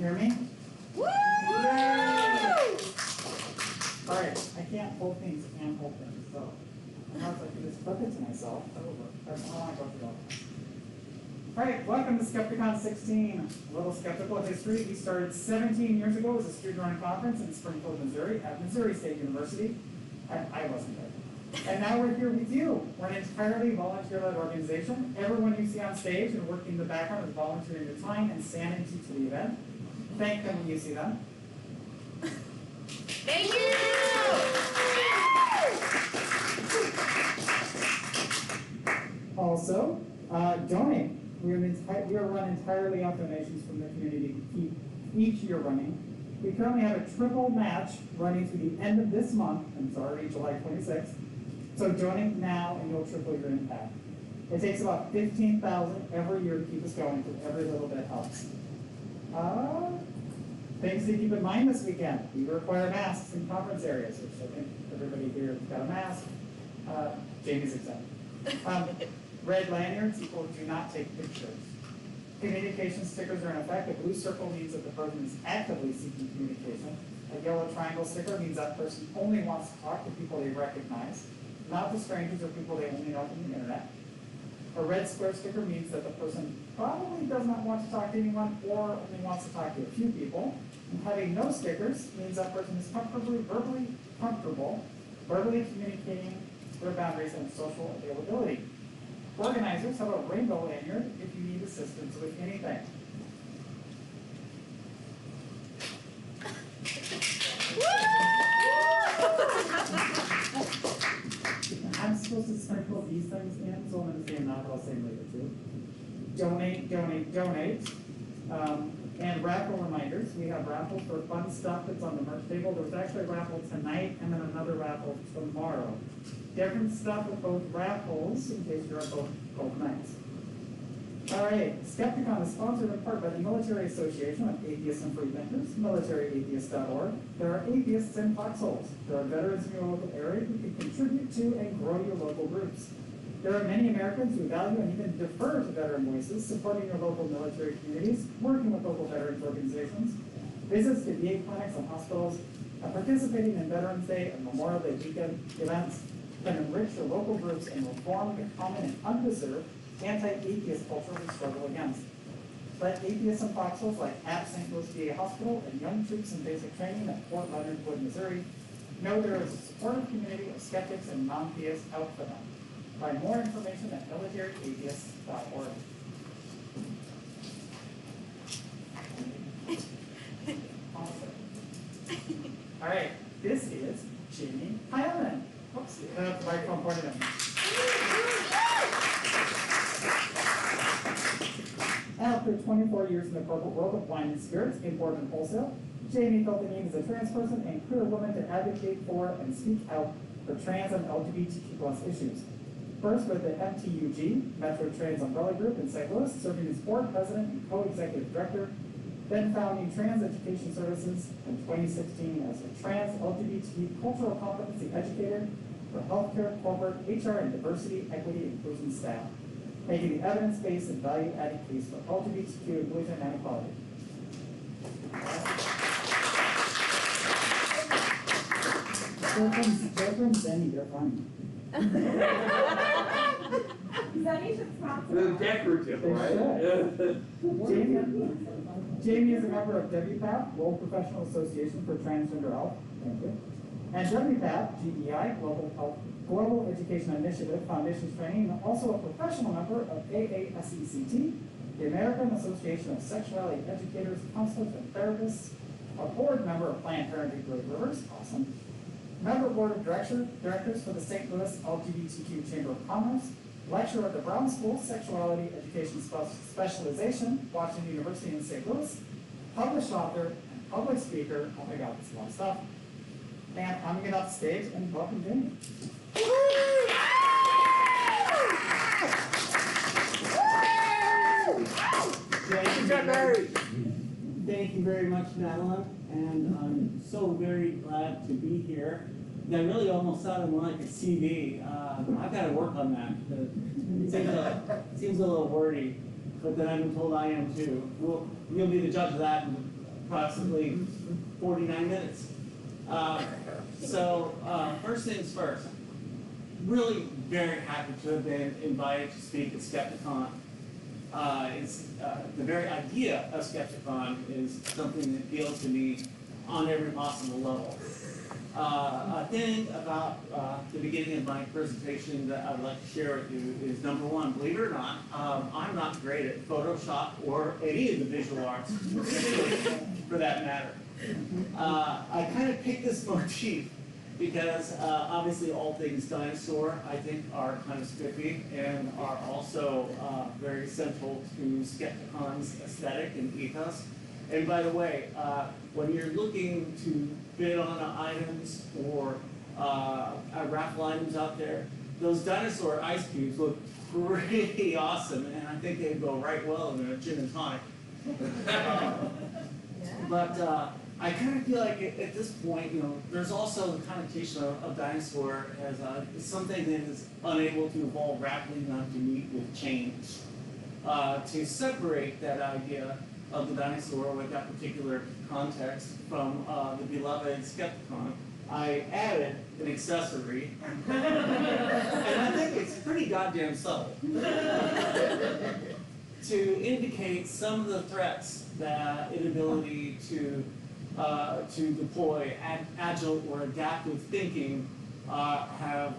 hear me? Woo! All right, I can't hold things and hold things, so unless I can just flip it to myself, that will work. I don't want to go through all this. All right, welcome to Skepticon 16. A little skeptical history. We started 17 years ago as a student-run conference in Springfield, Missouri at Missouri State University, and I wasn't there. And now we're here with you. We're an entirely volunteer-led organization. Everyone you see on stage and working in the background is volunteering their time and sanity to the event. Thank them when you see them. Thank you! Also, donate. We are run entirely off donations from the community to keep each year running. We currently have a triple match running to the end of this month, and it's already July 26th. So donate now and you'll triple your impact. It takes about $15,000 every year to keep us going, so every little bit helps. Things to keep in mind this weekend. We require masks in conference areas, which I think everybody here has got a mask. Jamie's exempt. Red lanyards equal do not take pictures. Communication stickers are in effect. A blue circle means that the person is actively seeking communication. A yellow triangle sticker means that person only wants to talk to people they recognize, not to strangers or people they only know from the internet. A red square sticker means that the person probably does not want to talk to anyone or only wants to talk to a few people. And having no stickers means that person is verbally communicating their boundaries and social availability. Organizers have a rainbow lanyard if you need assistance with anything. I'm supposed to sprinkle these things in, so I'm going to say them now, but I'll say them later too. Donate, donate, donate. And raffle reminders. We have raffles for fun stuff that's on the merch table. There's actually a raffle tonight and then another raffle tomorrow. Different stuff with both raffles in case you're at both nights. All right, Skepticon is sponsored in part by the Military Association of Atheists and Free Thinkers, militaryatheists.org. There are atheists in foxholes. There are veterans in your local area who can contribute to and grow your local groups. There are many Americans who value and even defer to veteran voices, supporting your local military communities, working with local veterans organizations, visits to VA clinics and hospitals, and participating in Veterans Day and Memorial Day weekend events can enrich your local groups and reform the common and undeserved anti-atheist culture we struggle against. Let atheists in foxholes like at St. Louis VA Hospital and young troops in basic training at Fort Leonard Wood, Missouri, know there is a supportive community of skeptics and non-theists out for them. Find more information at militaryatheists.org. Awesome. All right, this is Jamie Heilman. Oops, the microphone pointed at me. After 24 years in the corporate world of wine and spirits, import and wholesale, Jamie felt the need as a trans person and queer woman to advocate for and speak out for trans and LGBTQ+ issues. First with the MTUG, Metro Trans Umbrella Group in St. Louis, serving as board president and co-executive director, then founding Trans Education Services in 2016 as a trans LGBT cultural competency educator for healthcare, corporate, HR, and diversity, equity, and inclusion staff, making the evidence-based and value-added case for LGBTQ inclusion and equality. They're from Zenny, they're funny. Zenny should sponsor. They're decorative, right? Jamie is a member of WPAP, World Professional Association for Transgender Health. Thank you. And WPAP, GEI, Global Education Initiative Foundations Training, and also a professional member of AASECT, the American Association of Sexuality Educators, Counselors, and Therapists, a board member of Planned Parenthood Great Rivers, awesome. Member Board of Directors for the St. Louis LGBTQ Chamber of Commerce, lecturer at the Brown School Sexuality Education Specialization, Washington University in St. Louis, published author and public speaker. Oh my God, this is a lot of stuff. And I'm going to get off stage and welcome Jamie. Thank you very much, Madeline, and I'm so very glad to be here. That really almost sounded more like a CV. I've got to work on that. It seems a little wordy, but then I've been told I am too. You'll be the judge of that approximately 49 minutes. First things first, really very happy to have been invited to speak at Skepticon. The very idea of Skepticon is something that appeals to me on every possible level. A thing about the beginning of my presentation that I would like to share with you is, number one, believe it or not, I'm not great at Photoshop or any of the visual arts, for that matter. I kind of picked this motif because obviously all things dinosaur, I think, are kind of spiffy and are also very central to Skepticon's aesthetic and ethos. And by the way, when you're looking to bid on items or raffle items out there, those dinosaur ice cubes look pretty awesome, and I think they'd go right well in a gin and tonic. But I kind of feel like at this point, there's also the connotation of dinosaur as something that is unable to evolve rapidly enough to meet with change. To separate that idea of the dinosaur with that particular context from the beloved Skepticon, I added an accessory, and I think it's pretty goddamn subtle, to indicate some of the threats that inability to deploy agile or adaptive thinking have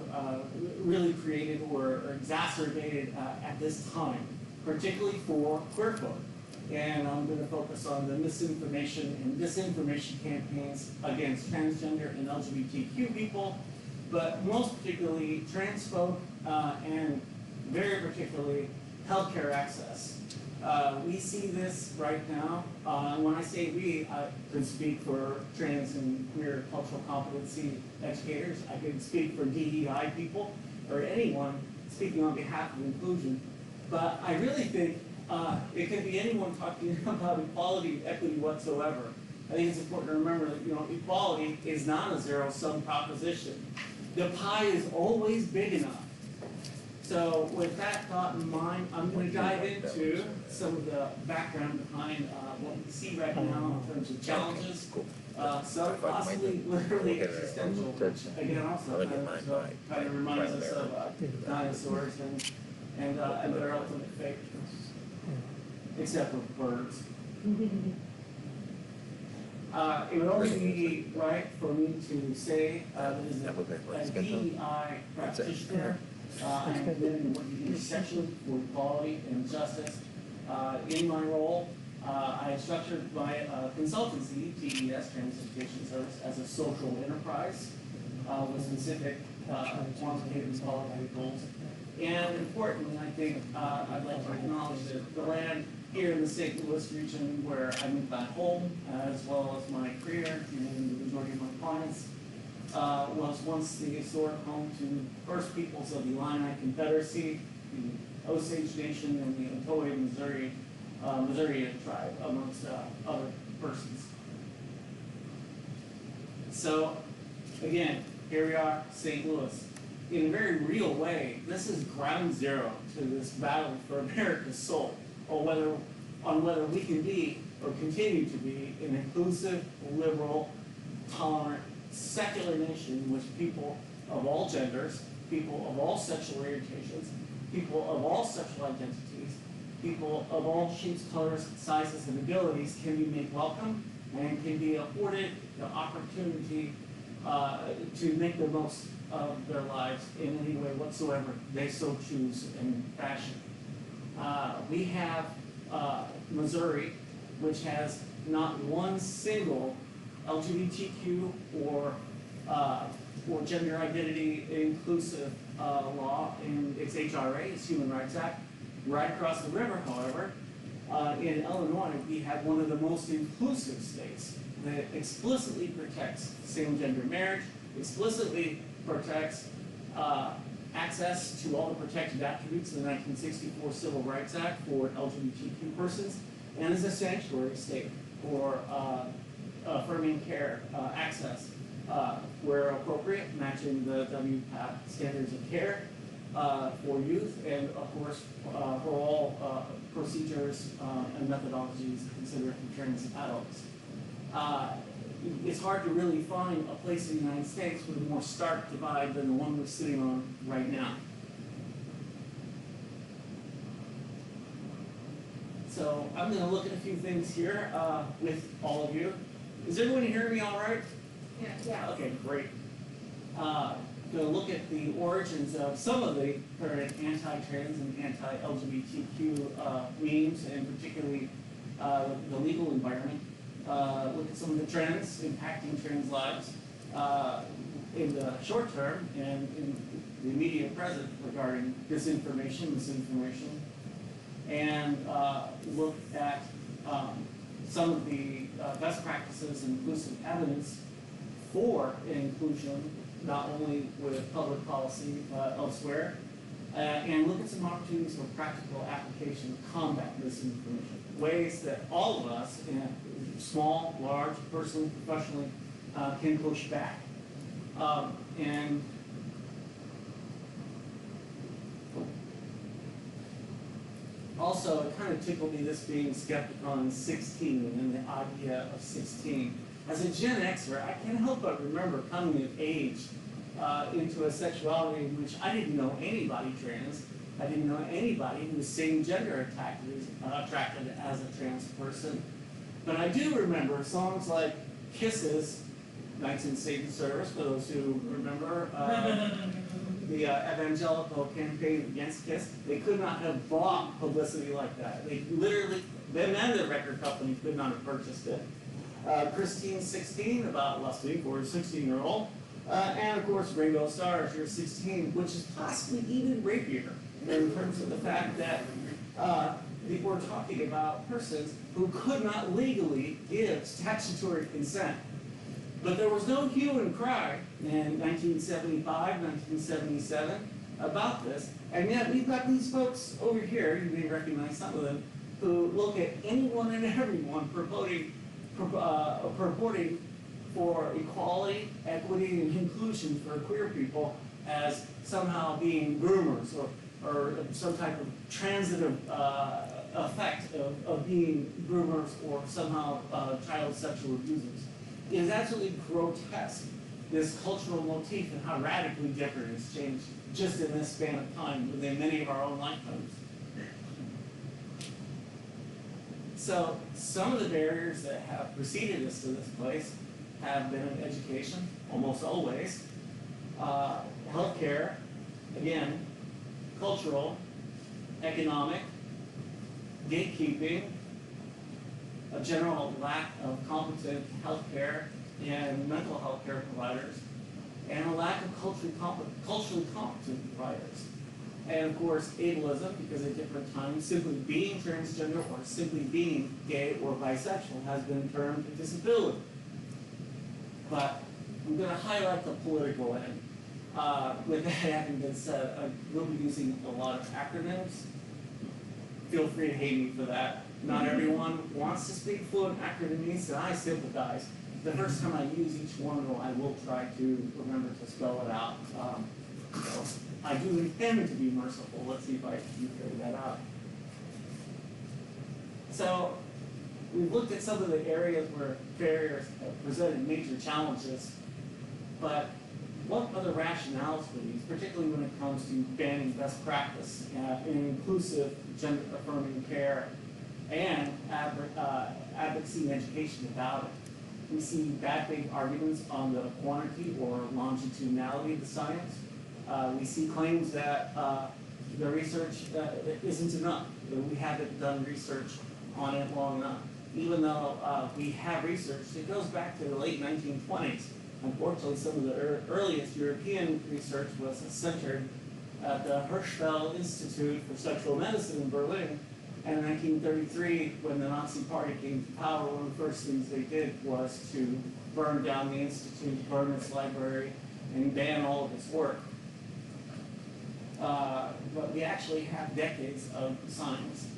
really created or exacerbated at this time, particularly for queer folk. And I'm going to focus on the misinformation and disinformation campaigns against transgender and LGBTQ people, but most particularly trans folk and very particularly healthcare access. We see this right now. When I say we, I can speak for trans and queer cultural competency educators. I can speak for DEI people or anyone speaking on behalf of inclusion. But I really think it can be anyone talking about equality, equity whatsoever. I think it's important to remember that equality is not a zero-sum proposition. The pie is always big enough. So with that thought in mind, I'm going to dive into some of the background behind what we see right now in terms of challenges. So possibly literally existential, which again also kind of reminds us of dinosaurs and their ultimate fate, except for birds. It would only be right for me to say that as a DEI practitioner, I have been working sexually for equality and justice. In my role, I have structured my consultancy, TES, Transportation Service, as a social enterprise with specific quantitative and qualitative goals. And importantly, I think I'd like to acknowledge that the land here in the St. Louis region where I moved back home, as well as my career and the majority of my clients, was once the historic home to First Peoples of the Illini Confederacy, the Osage Nation, and the Otoe, Missouri tribe, amongst other persons. So, again, here we are, St. Louis. In a very real way, this is ground zero to this battle for America's soul, or whether we can be or continue to be an inclusive, liberal, tolerant, secular nation in which people of all genders, people of all sexual orientations, people of all sexual identities, people of all shapes, colors, sizes, and abilities can be made welcome and can be afforded the opportunity to make the most of their lives in any way whatsoever they so choose and fashion. We have Missouri, which has not one single LGBTQ or gender identity inclusive law in its HRA, its Human Rights Act. Right across the river, however, in Illinois, we have one of the most inclusive states that explicitly protects same-gender marriage, explicitly protects access to all the protected attributes of the 1964 Civil Rights Act for LGBTQ persons, and is a sanctuary state for affirming care access where appropriate, matching the WPATH standards of care for youth, and of course for all procedures and methodologies considered for trans adults. it's hard to really find a place in the United States with a more stark divide than the one we're sitting on right now. So I'm going to look at a few things here with all of you. Is everyone hearing me all right? Yeah. Okay, great. Going to look at the origins of some of the current anti-trans and anti-LGBTQ memes, and particularly the legal environment. Look at some of the trends impacting trans lives in the short term and in the immediate present regarding disinformation, misinformation, and look at some of the best practices and inclusive evidence for inclusion, not only with public policy but elsewhere, and look at some opportunities for practical application to combat misinformation, ways that all of us, small, large, personally, professionally, can push back. And also, it kind of tickled me, this being Skepticon 16 and the idea of 16. As a Gen Xer, I can't help but remember coming of age into a sexuality in which I didn't know anybody trans. I didn't know anybody who was same gender attracted as a trans person. But I do remember songs like Kisses, Knights in Satan's Service, for those who remember, the evangelical campaign against KISS. They could not have bought publicity like that. They literally, them and their record company could not have purchased it. Christine 16, about lusting for a 16-year-old. And of course, Ringo Starr's You're 16, which is possibly even rapier in terms of the fact that we're talking about persons who could not legally give statutory consent. But there was no hue and cry in 1975, 1977 about this. And yet we've got these folks over here, you may recognize some of them, who look at anyone and everyone purporting for equality, equity, and inclusion for queer people as somehow being groomers or some type of transitive effect of being groomers or somehow child sexual abusers. It is absolutely grotesque, this cultural motif, and how radically different it's changed just in this span of time within many of our own lifetimes. So some of the barriers that have preceded us to this place have been in education, almost always, healthcare, again, cultural, economic, gatekeeping, a general lack of competent healthcare and mental health care providers, and a lack of culturally competent providers. And of course, ableism, because at different times, simply being transgender or simply being gay or bisexual has been termed a disability. But I'm going to highlight the political end. With that having been said, I will be using a lot of acronyms. Feel free to hate me for that. Not everyone wants to speak fluent acronyms, and I sympathize. The first time I use each one, though, I will try to remember to spell it out. So I do intend to be merciful. Let's see if I can carry that out. So we've looked at some of the areas where barriers have presented major challenges, but what are the rationales for these, particularly when it comes to banning best practice in inclusive gender-affirming care and advocacy and education about it? We see bad faith arguments on the quantity or longitudinality of the science. We see claims that the research isn't enough, that we haven't done research on it long enough. Even though we have research, it goes back to the late 1920s. Unfortunately, some of the earliest European research was centered at the Hirschfeld Institute for Sexual Medicine in Berlin. And in 1933, when the Nazi Party came to power, one of the first things they did was to burn down the institute, burn its library, and ban all of its work. But we actually have decades of science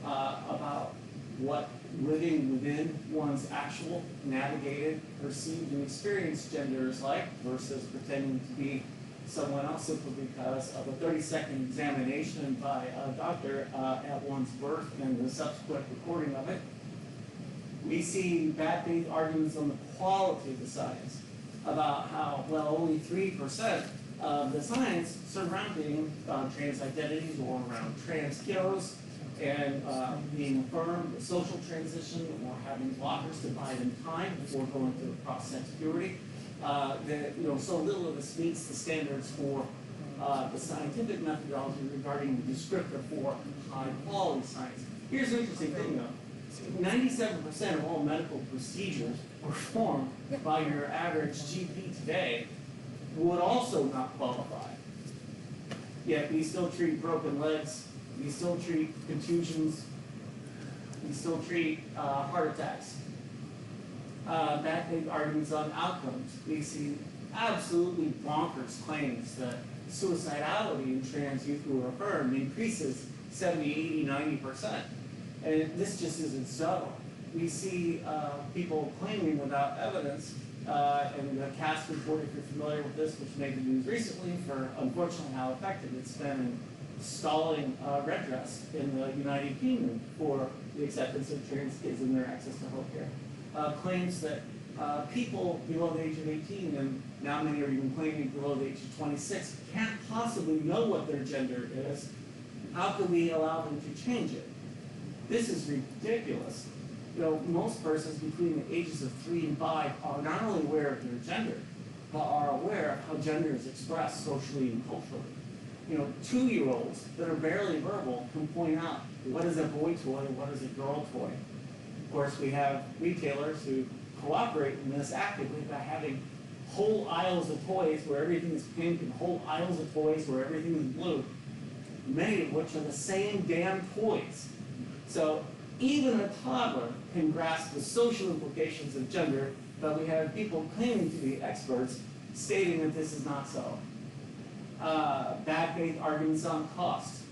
about what living within one's actual navigated, perceived, and experienced gender is like versus pretending to be someone else simply because of a 30-second examination by a doctor at one's birth and the subsequent recording of it. We see bad faith arguments on the quality of the science about how, well, only 3% of the science surrounding trans identities or around trans kiddos and being affirmed, the social transition, or having blockers to buy them time before going through process puberty. That so little of this meets the standards for the scientific methodology regarding the descriptor for high quality science. Here's an interesting thing though. 97% of all medical procedures performed by your average GP today would also not qualify. Yet we still treat broken legs, we still treat contusions, we still treat heart attacks. Bad faith arguments on outcomes. We see absolutely bonkers claims that suicidality in trans youth who are affirmed increases 70, 80, 90%. And this just isn't so. We see people claiming without evidence, and the CAS report, if you're familiar with this, which made the news recently for unfortunately how effective it's been in stalling redress in the United Kingdom for the acceptance of trans kids and their access to health care. Claims that people below the age of 18, and now many are even claiming below the age of 26, can't possibly know what their gender is. How can we allow them to change it? This is ridiculous. Most persons between the ages of 3 and 5 are not only aware of their gender, but are aware of how gender is expressed socially and culturally. 2-year-olds that are barely verbal can point out what is a boy toy and what is a girl toy. Of course, we have retailers who cooperate in this actively by having whole aisles of toys where everything is pink and whole aisles of toys where everything is blue, many of which are the same damn toys. So even a toddler can grasp the social implications of gender, but we have people claiming to be experts stating that this is not so. Bad faith arguments on cost.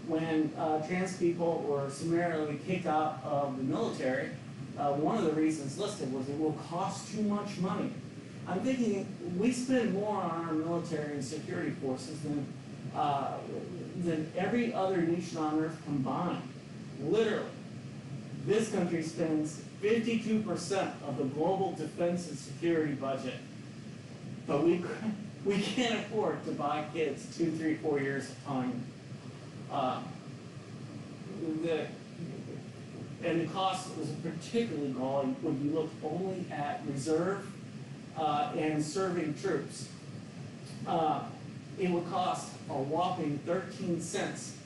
When trans people were summarily kicked out of the military, one of the reasons listed was it will cost too much money. I'm thinking we spend more on our military and security forces than every other nation on earth combined. Literally. This country spends 52% of the global defense and security budget, but we can't afford to buy kids 2, 3, 4 years of time. And the cost was particularly galling when you look only at reserve and serving troops. It would cost a whopping 13 cents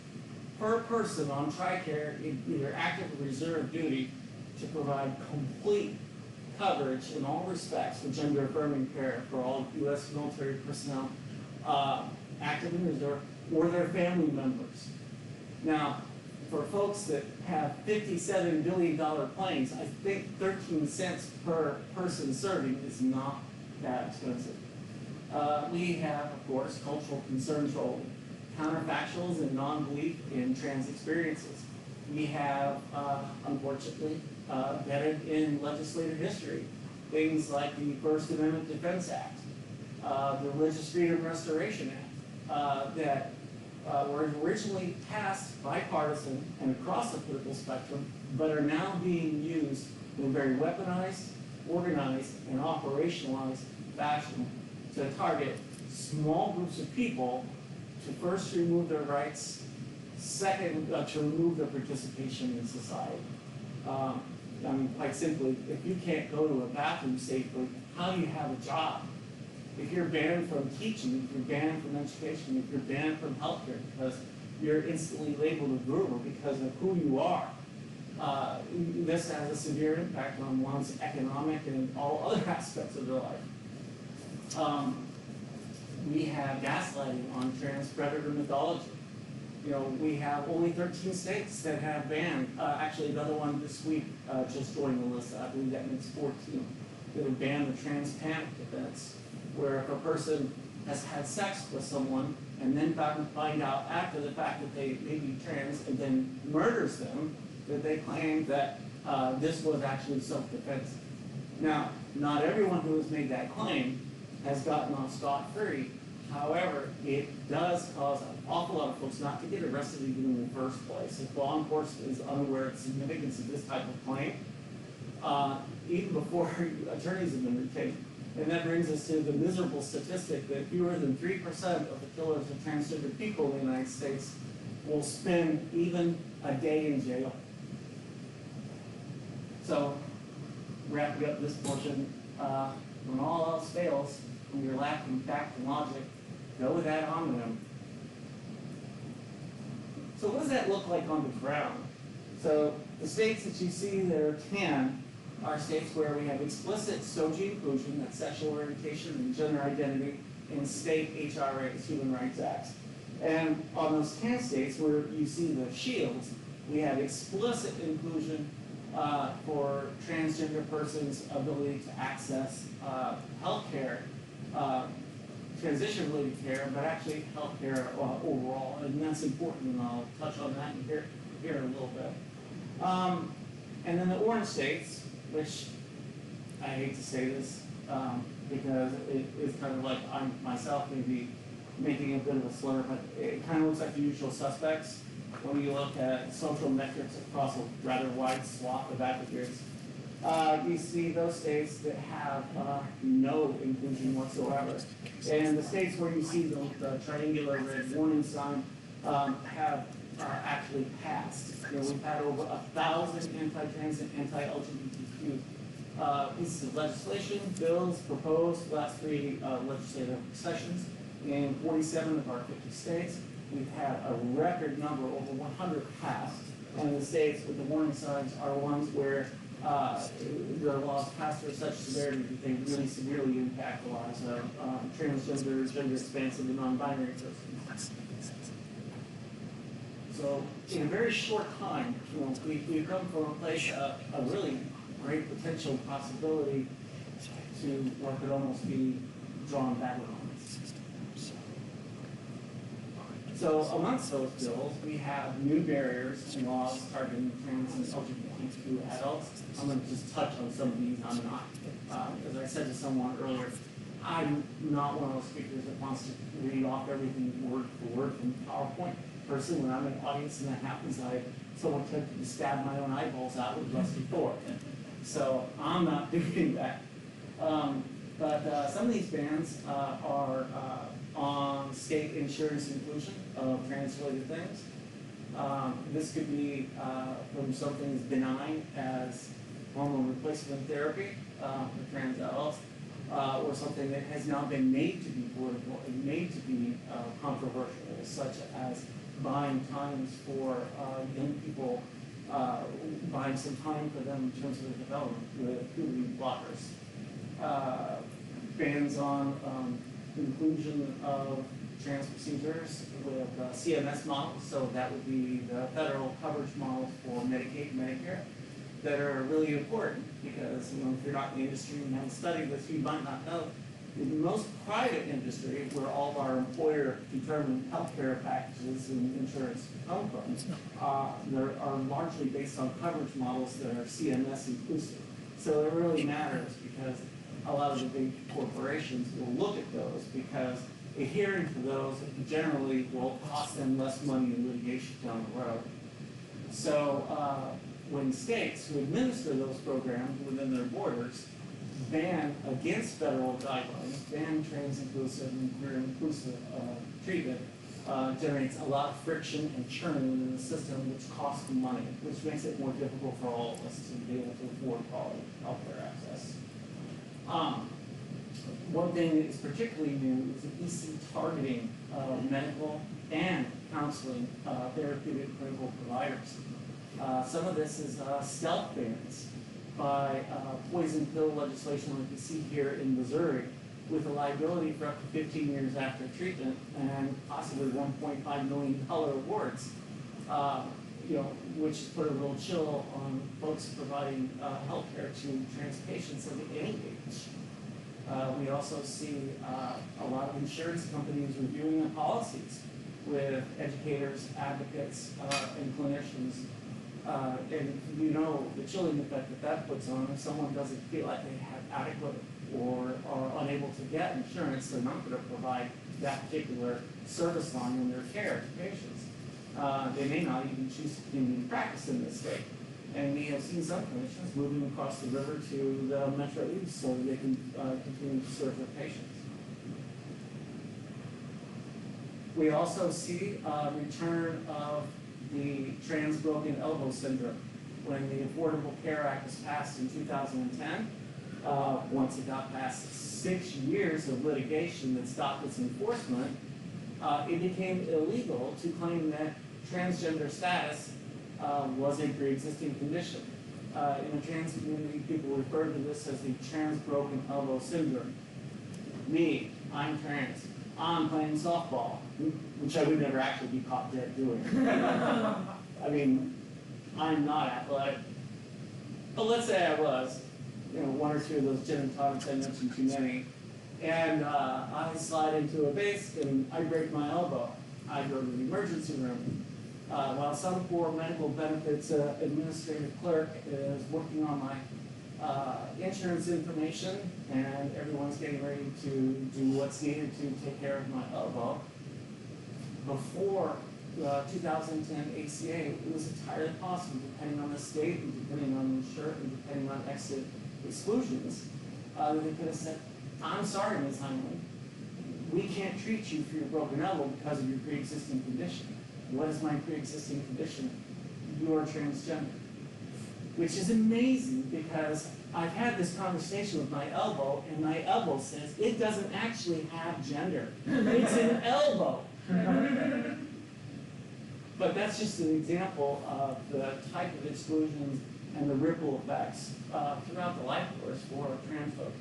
per person on TRICARE in either active or reserve duty to provide complete coverage in all respects for gender-affirming care for all U.S. military personnel, active and reserve, or their family members. Now, for folks that have $57 billion planes, I think 13 cents per person serving is not that expensive. We have, of course, cultural concerns rolling, counterfactuals and non-belief in trans experiences. We have, unfortunately, vetted in legislative history things like the First Amendment Defense Act, the Religious Freedom Restoration Act, that were originally passed bipartisan and across the political spectrum, but are now being used in a very weaponized, organized, and operationalized fashion to target small groups of people to first remove their rights, second, to remove their participation in society. I mean, quite simply, if you can't go to a bathroom safely, how do you have a job? If you're banned from teaching, if you're banned from education, if you're banned from healthcare because you're instantly labeled a groomer because of who you are, this has a severe impact on one's economic and all other aspects of their life. We have gaslighting on trans predator mythology. We have only 13 states that have banned, actually another one this week just joined the list, I believe that makes 14, that have banned the trans panic defense, where if a person has had sex with someone and then find out after the fact that they may be trans and then murders them, that they claim that this was actually self-defense. Now, not everyone who has made that claim has gotten off scot-free. However, it does cause an awful lot of folks not to get arrested even in the first place. If law enforcement is unaware of the significance of this type of claim, even before attorneys have been retained. And that brings us to the miserable statistic that fewer than 3% of the killers of transgender people in the United States will spend even a day in jail. So, wrapping up this portion, when all else fails, when you're lacking fact and logic, go with ad hominem. So what does that look like on the ground? So the states that you see there are 10 are states where we have explicit SOGI inclusion, that's sexual orientation and gender identity, in state HRAs, Human Rights Acts. And on those 10 states where you see the shields, we have explicit inclusion for transgender persons' ability to access health care, transition-related care, but actually health care overall, and that's important, and I'll touch on that here in a little bit. And then the orange states, which I hate to say this because it is kind of like I'm myself maybe making a bit of a slur, but it kind of looks like the usual suspects when you look at social metrics across a rather wide swath of advocates. You see those states that have no inclusion whatsoever. And the states where you see the triangular red warning sign have actually passed. You know, we've had over 1,000 anti-trans and anti-LGBTQ pieces of legislation, bills proposed the last 3 legislative sessions in 47 of our 50 states. We've had a record number, over 100 passed, and the states with the warning signs are ones where the laws passed are such severity that they really severely impact the lives of transgender, gender expansive, and non-binary persons. So, in a very short time, you know, we've come from a place of a really great potential possibility to what could almost be drawn backward on. So amongst those bills, we have new barriers and laws targeting trans and LGBTQ adults. I'm going to just touch on some of these. I'm not, as I said to someone earlier, I'm not one of those speakers that wants to read off everything word for word from PowerPoint. Personally, when I'm in an audience and that happens, someone tempted to stab my own eyeballs out with rusty fork. So I'm not doing that. But some of these bans are on state insurance inclusion of trans-related things. This could be from something as benign as hormone replacement therapy for trans adults, or something that has now been made to be political and made to be controversial, such as buying times for young people, buying some time for them in terms of their development with puberty blockers. Bans on inclusion of trans procedures with CMS models, so that would be the federal coverage models for Medicaid and Medicare, that are really important because, you know, if you're not in the industry and haven't studied this, you might not know. In most private industry, where all of our employer-determined healthcare packages and insurance come from, they are largely based on coverage models that are CMS inclusive. So it really matters because a lot of the big corporations will look at those because adhering to those generally will cost them less money in litigation down the road. So when states who administer those programs within their borders ban against federal guidelines, ban trans-inclusive and queer-inclusive treatment, generates a lot of friction and churn in the system, which costs money, which makes it more difficult for all of us to be able to afford quality healthcare access. One thing that is particularly new is the EC targeting of medical and counseling therapeutic clinical providers. Some of this is stealth bans by poison pill legislation like you see here in Missouri, with a liability for up to 15 years after treatment and possibly $1.5 million awards, you know, which put a real chill on folks providing health care to trans patients of any age. We also see a lot of insurance companies reviewing their policies with educators, advocates, and clinicians. And you know the chilling effect that that puts on if someone doesn't feel like they have adequate or are unable to get insurance, they're not going to provide that particular service line in their care to patients. They may not even choose to continue to practice in this state. And we have seen some clinicians moving across the river to the Metro East so that they can continue to serve their patients. We also see a return of the trans broken elbow syndrome. When the Affordable Care Act was passed in 2010, once it got past 6 years of litigation that stopped its enforcement, it became illegal to claim that transgender status was a pre-existing condition. In the trans community, people refer to this as the trans broken elbow syndrome. Me, I'm trans. I'm playing softball, which I would never actually be caught dead doing. I mean, I'm not athletic. But let's say I was, one or two of those gin and tonics I mentioned too many, and I slide into a base and I break my elbow. I go to the emergency room. While some poor medical benefits administrative clerk is working on my insurance information and everyone's getting ready to do what's needed to take care of my elbow, before the 2010 ACA, it was entirely possible, depending on the state and depending on the insurer and depending on exit exclusions, that they could have said, I'm sorry, Ms. Heinlein, we can't treat you for your broken elbow because of your pre-existing condition. What is my pre-existing condition? You are transgender. Which is amazing because I've had this conversation with my elbow, and my elbow says it doesn't actually have gender. It's an elbow. But that's just an example of the type of exclusions and the ripple effects throughout the life course for trans folks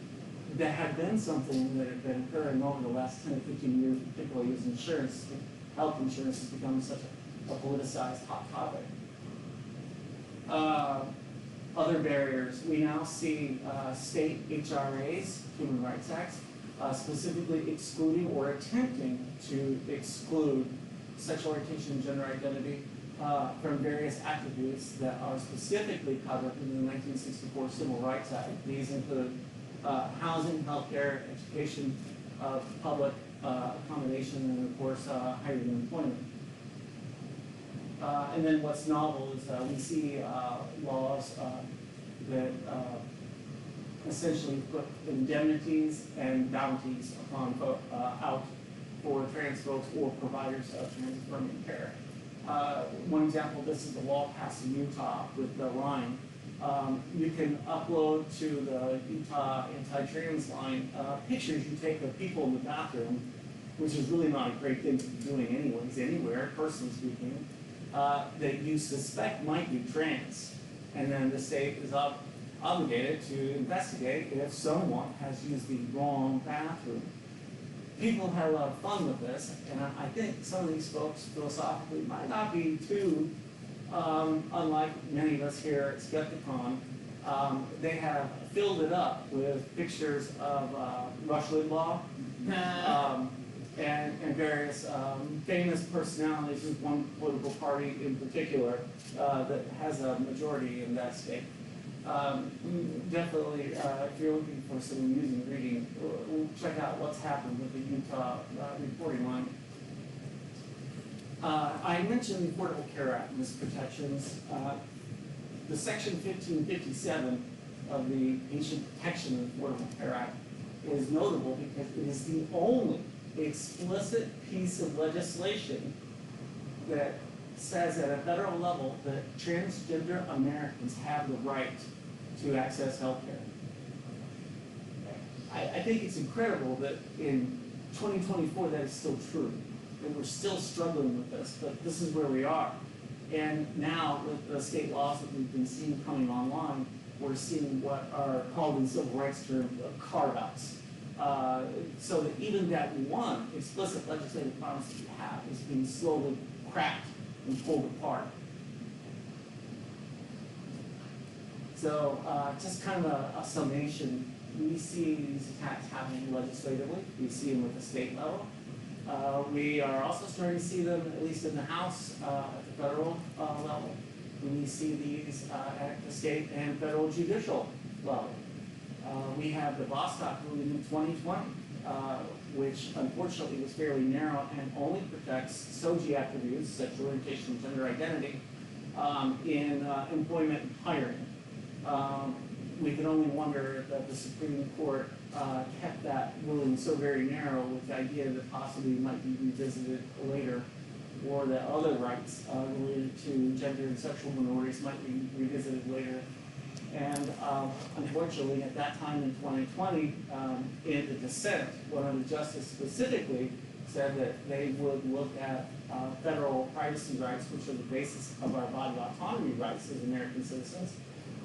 that have been something that have been occurring over the last 10 to 15 years, particularly as insurance, health insurance has become such a politicized hot topic. Other barriers, we now see state HRAs, Human Rights Acts, specifically excluding or attempting to exclude sexual orientation and gender identity from various attributes that are specifically covered in the 1964 Civil Rights Act. These include housing, healthcare, education, public accommodation, and of course, higher employment. And then what's novel is we see laws that essentially put indemnities and bounties upon out for trans folks or providers of trans-affirming care. One example of this is the law passed in Utah with the line. You can upload to the Utah anti-trans line pictures you take of people in the bathroom, which is really not a great thing to be doing anyways, anywhere, personally speaking, that you suspect might be trans. And then the state is obligated to investigate if someone has used the wrong bathroom. People have had a lot of fun with this, and I think some of these folks philosophically might not be too, unlike many of us here at Skepticon. They have filled it up with pictures of Rush Limbaugh and various famous personalities of one political party in particular that has a majority in that state. Definitely, if you're looking for some amusing reading, we'll check out what's happened with the Utah reporting line. I mentioned the Affordable Care Act and its protections. The Section 1557 of the Patient Protection of the Affordable Care Act is notable because it is the only explicit piece of legislation that says at a federal level that transgender Americans have the right to access health care. I think it's incredible that in 2024 that is still true, and we're still struggling with this, but this is where we are. And now with the state laws that we've been seeing coming online, we're seeing what are called in civil rights terms carve-outs. So that even that one explicit legislative promise that you have is being slowly cracked and pulled apart. So just kind of a summation, we see these attacks happening legislatively. We see them at the state level. We are also starting to see them, at least in the House, at the federal level. We see these at the state and federal judicial level. We have the Bostock ruling in 2020, which unfortunately was fairly narrow and only protects SOGI attributes, sexual orientation and gender identity, in employment and hiring. We can only wonder that the Supreme Court kept that ruling so very narrow with the idea that possibly it might be revisited later, or that other rights related to gender and sexual minorities might be revisited later. And unfortunately, at that time in 2020, in the dissent, one of the justices specifically said that they would look at federal privacy rights, which are the basis of our body autonomy rights as American citizens,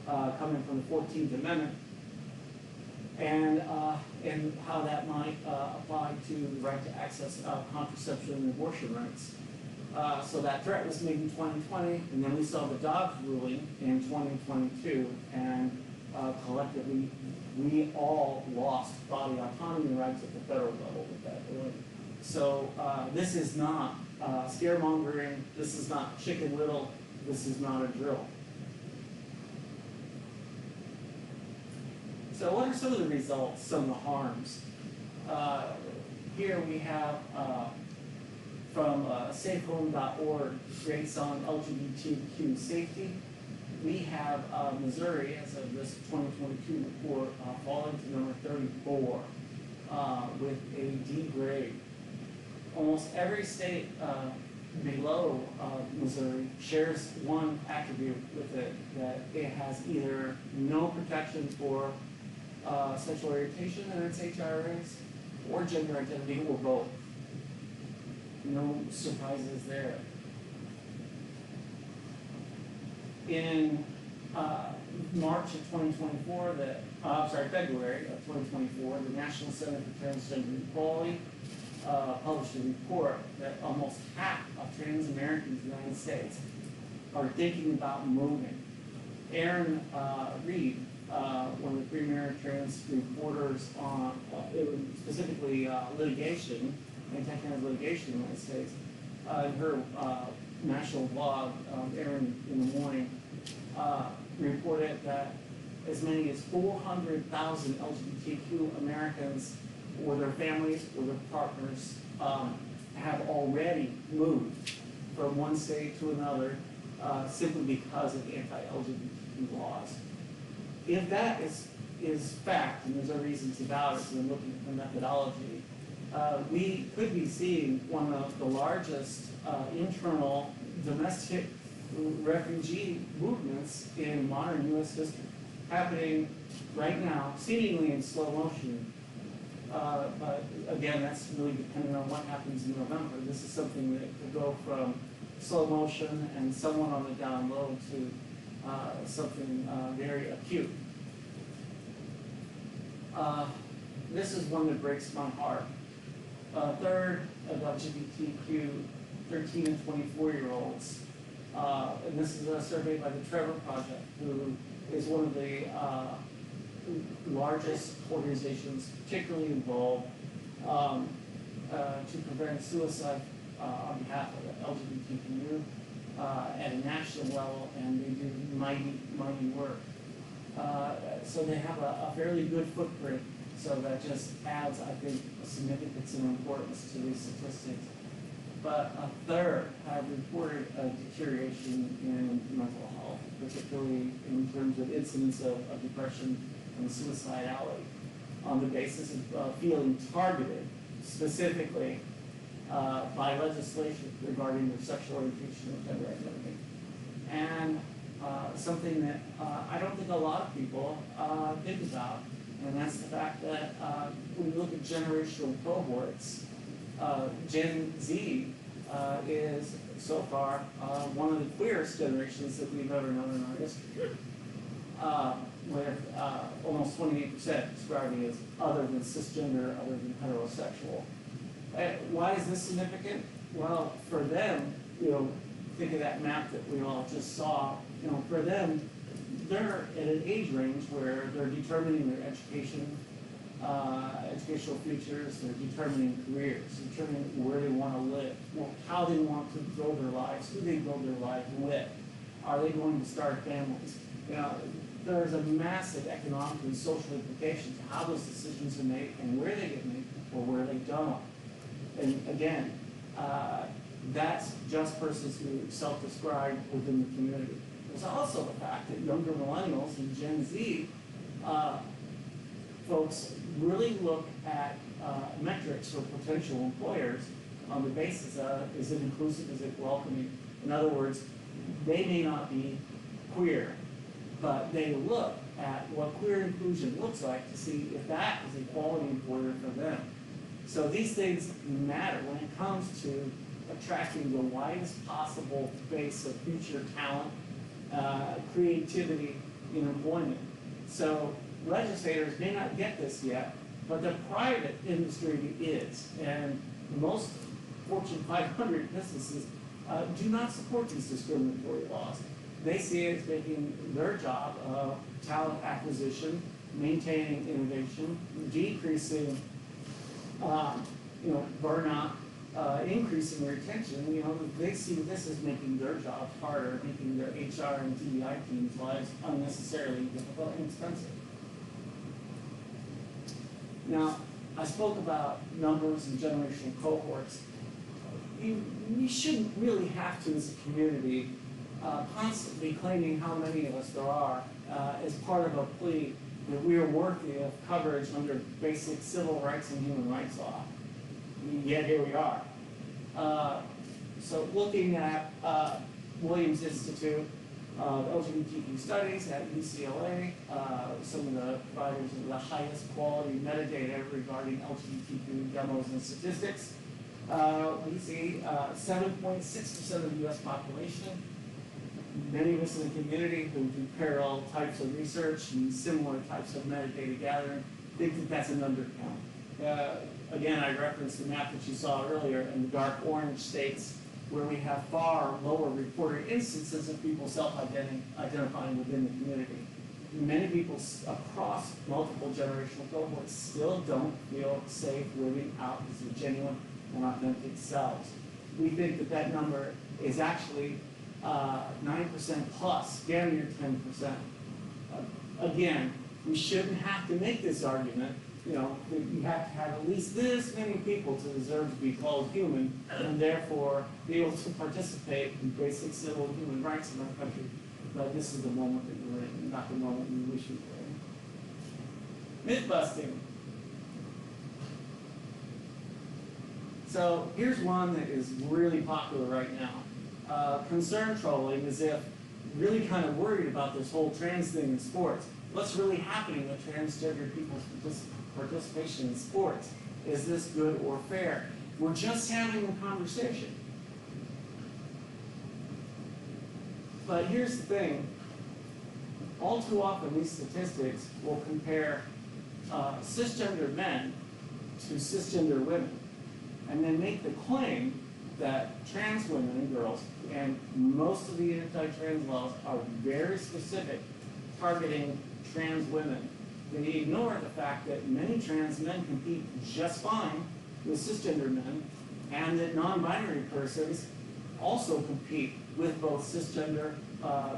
coming from the 14th Amendment, and how that might apply to the right to access contraception and abortion rights. So that threat was made in 2020, and then we saw the Dobbs ruling in 2022, and collectively, we all lost body autonomy rights at the federal level with that ruling. So this is not scaremongering, this is not Chicken Little, this is not a drill. So what are some of the results, some of the harms? Here we have from safehome.org, rates on LGBTQ safety. We have Missouri, as of this 2022 report, falling to number 34 with a D grade. Almost every state below Missouri shares one attribute with it, that it has either no protection for sexual orientation in its HRAs, or gender identity, or both. No surprises there. In March of 2024, February of 2024, the National Center for Transgender Equality published a report that almost half of trans Americans in the United States are thinking about moving. Aaron Reed, one of the premier trans reporters on specifically litigation, anti-trans litigation in the United States, in her national blog, Aaron in the Morning, reported that as many as 400,000 LGBTQ Americans or their families or their partners have already moved from one state to another simply because of anti-LGBT laws. If that is fact, and there's no reason to doubt it, when looking at the methodology, we could be seeing one of the largest internal domestic refugee movements in modern U.S. history, happening right now, seemingly in slow motion. But again, that's really dependent on what happens in November. This is something that could go from slow motion and somewhat on the down low to something very acute. This is one that breaks my heart. A third of LGBTQ 13 and 24-year-olds, and this is a survey by the Trevor Project, who is one of the largest organizations particularly involved to prevent suicide on behalf of the LGBTQ youth at a national level, and they do mighty, mighty work. So they have a fairly good footprint, so that just adds, I think, a significance and importance to these statistics. But a third have reported a deterioration in mental health, particularly in terms of incidence of depression and suicidality, on the basis of feeling targeted specifically by legislation regarding their sexual orientation and gender identity. And something that I don't think a lot of people think about, and that's the fact that when you look at generational cohorts, Gen Z is so far one of the queerest generations that we've ever known in our history, with almost 28% describing as other than cisgender, other than heterosexual. Why is this significant? Well, for them, think of that map that we all just saw. For them, they're at an age range where they're determining their education, educational futures, they're determining careers, determining where they want to live, how they want to build their lives, who they build their lives with. Are they going to start families? There's a massive economic and social implication to how those decisions are made and where they get made or where they don't. And again, That's just persons who self-describe within the community. There's also the fact that younger millennials and Gen Z folks really look at metrics for potential employers on the basis of, is it inclusive, is it welcoming? In other words, they may not be queer, but they look at what queer inclusion looks like to see if that is a quality employer for them. So these things matter when it comes to attracting the widest possible base of future talent, creativity in employment. So legislators may not get this yet, but the private industry is, and most Fortune 500 businesses do not support these discriminatory laws. They see it as making their job of talent acquisition, maintaining innovation, decreasing burnout, increasing retention. They see this as making their jobs harder, making their HR and DEI teams' lives unnecessarily difficult and expensive. Now, I spoke about numbers and generational cohorts. We shouldn't really have to, as a community, constantly claiming how many of us there are as part of a plea that we are worthy of coverage under basic civil rights and human rights law. Yet here we are. So looking at Williams Institute of LGBTQ Studies at UCLA, some of the providers of the highest quality metadata regarding LGBTQ demos and statistics, we see 7.6% of the US population. Many of us in the community who do parallel types of research and similar types of metadata gathering think that that's an undercount. Again, I referenced the map that you saw earlier in the dark orange states where we have far lower reported instances of people self-identifying within the community. Many people across multiple generational cohorts still don't feel safe living out as their genuine and authentic selves. We think that that number is actually 9% plus, damn near 10%. Again, we shouldn't have to make this argument. That you have to have at least this many people to deserve to be called human, and therefore be able to participate in basic civil and human rights in our country. But this is the moment that we're in, not the moment we wish we were in. Myth busting. So here's one that is really popular right now. Concern trolling, as if really kind of worried about this whole trans thing in sports. What's really happening with transgender people's participation in sports? Is this good or fair? We're just having a conversation. But here's the thing. All too often, these statistics will compare cisgender men to cisgender women, and then make the claim that trans women and girls, and most of the anti-trans laws are very specific, targeting trans women. They ignore the fact that many trans men compete just fine with cisgender men, and that non-binary persons also compete with both cisgender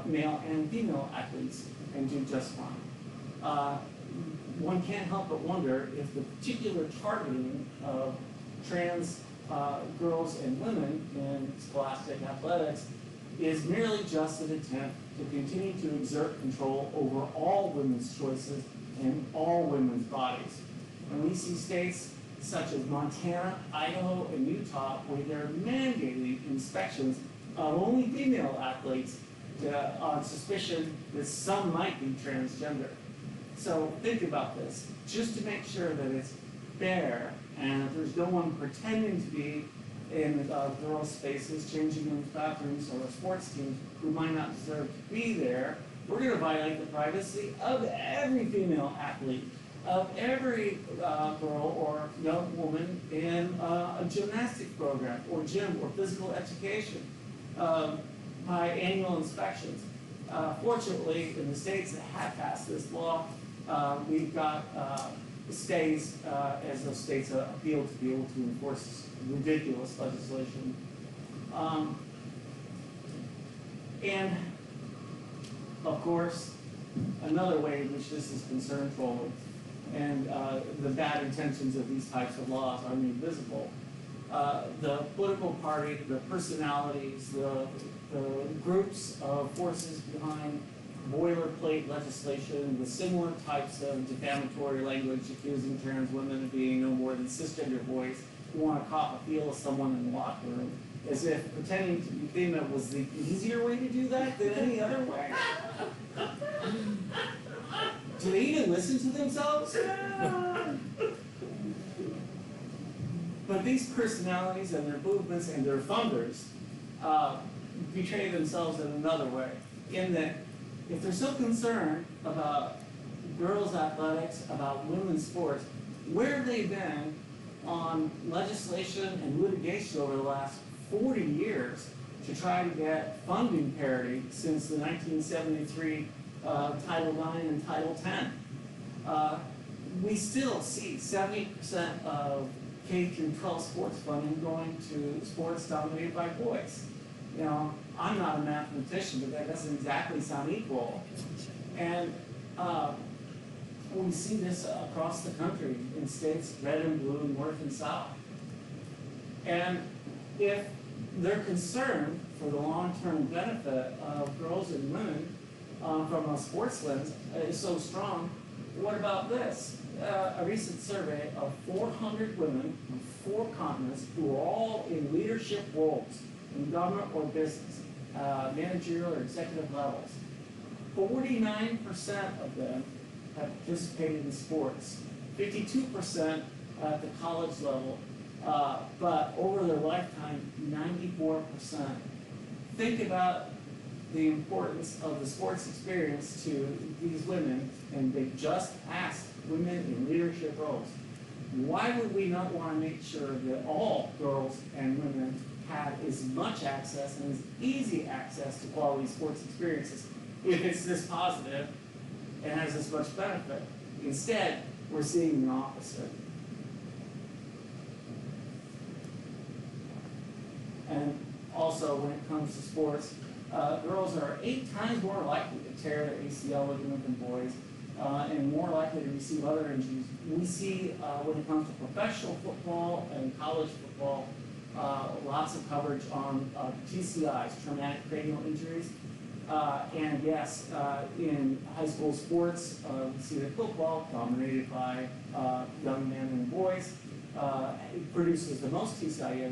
male and female athletes and do just fine. One can't help but wonder if the particular targeting of trans girls and women in scholastic athletics is merely just an attempt to continue to exert control over all women's choices and all women's bodies. And we see states such as Montana, Idaho, and Utah where they're mandating inspections of only female athletes on suspicion that some might be transgender. So think about this, just to make sure that it's fair and that there's no one pretending to be in girls' spaces, changing rooms, bathrooms, or sports teams who might not deserve to be there. We're going to violate the privacy of every female athlete, of every girl or young woman in a gymnastics program or gym or physical education by annual inspections. Fortunately, in the states that have passed this law, we've got stays as those states appeal to be able to enforce this ridiculous legislation. And of course, another way in which this is concern trolling and the bad intentions of these types of laws are made visible. the political party, the personalities, the groups of forces behind boilerplate legislation with similar types of defamatory language accusing trans women of being no more than cisgender boys who want to cop a feel of someone in the locker room, as if pretending to be female was the easier way to do that than any other way. Do they even listen to themselves? But these personalities and their movements and their funders betray themselves in another way, in that if they're so concerned about girls' athletics, about women's sports, where have they been on legislation and litigation over the last 40 years to try to get funding parity since the 1973 Title IX and Title X? We still see 70% of K through 12 sports funding going to sports dominated by boys. You know, I'm not a mathematician, but that doesn't exactly sound equal. And we see this across the country in states red and blue, north and south. And if they're concerned for the long-term benefit of girls and women from a sports lens is so strong, what about this? A recent survey of 400 women from 4 continents who are all in leadership roles in government or business, managerial or executive levels. 49% of them have participated in sports, 52% at the college level, but over their lifetime, 94%. Think about the importance of the sports experience to these women, and they just asked women in leadership roles. Why would we not want to make sure that all girls and women have as much access and as easy access to quality sports experiences if it's this positive and has this much benefit? Instead, we're seeing the opposite. And also, when it comes to sports, girls are 8 times more likely to tear their ACL ligament than boys, and more likely to receive other injuries. We see when it comes to professional football and college football, lots of coverage on TCIs, traumatic cranial injuries. And yes, in high school sports, we see that football, dominated by young men and boys, produces the most TCI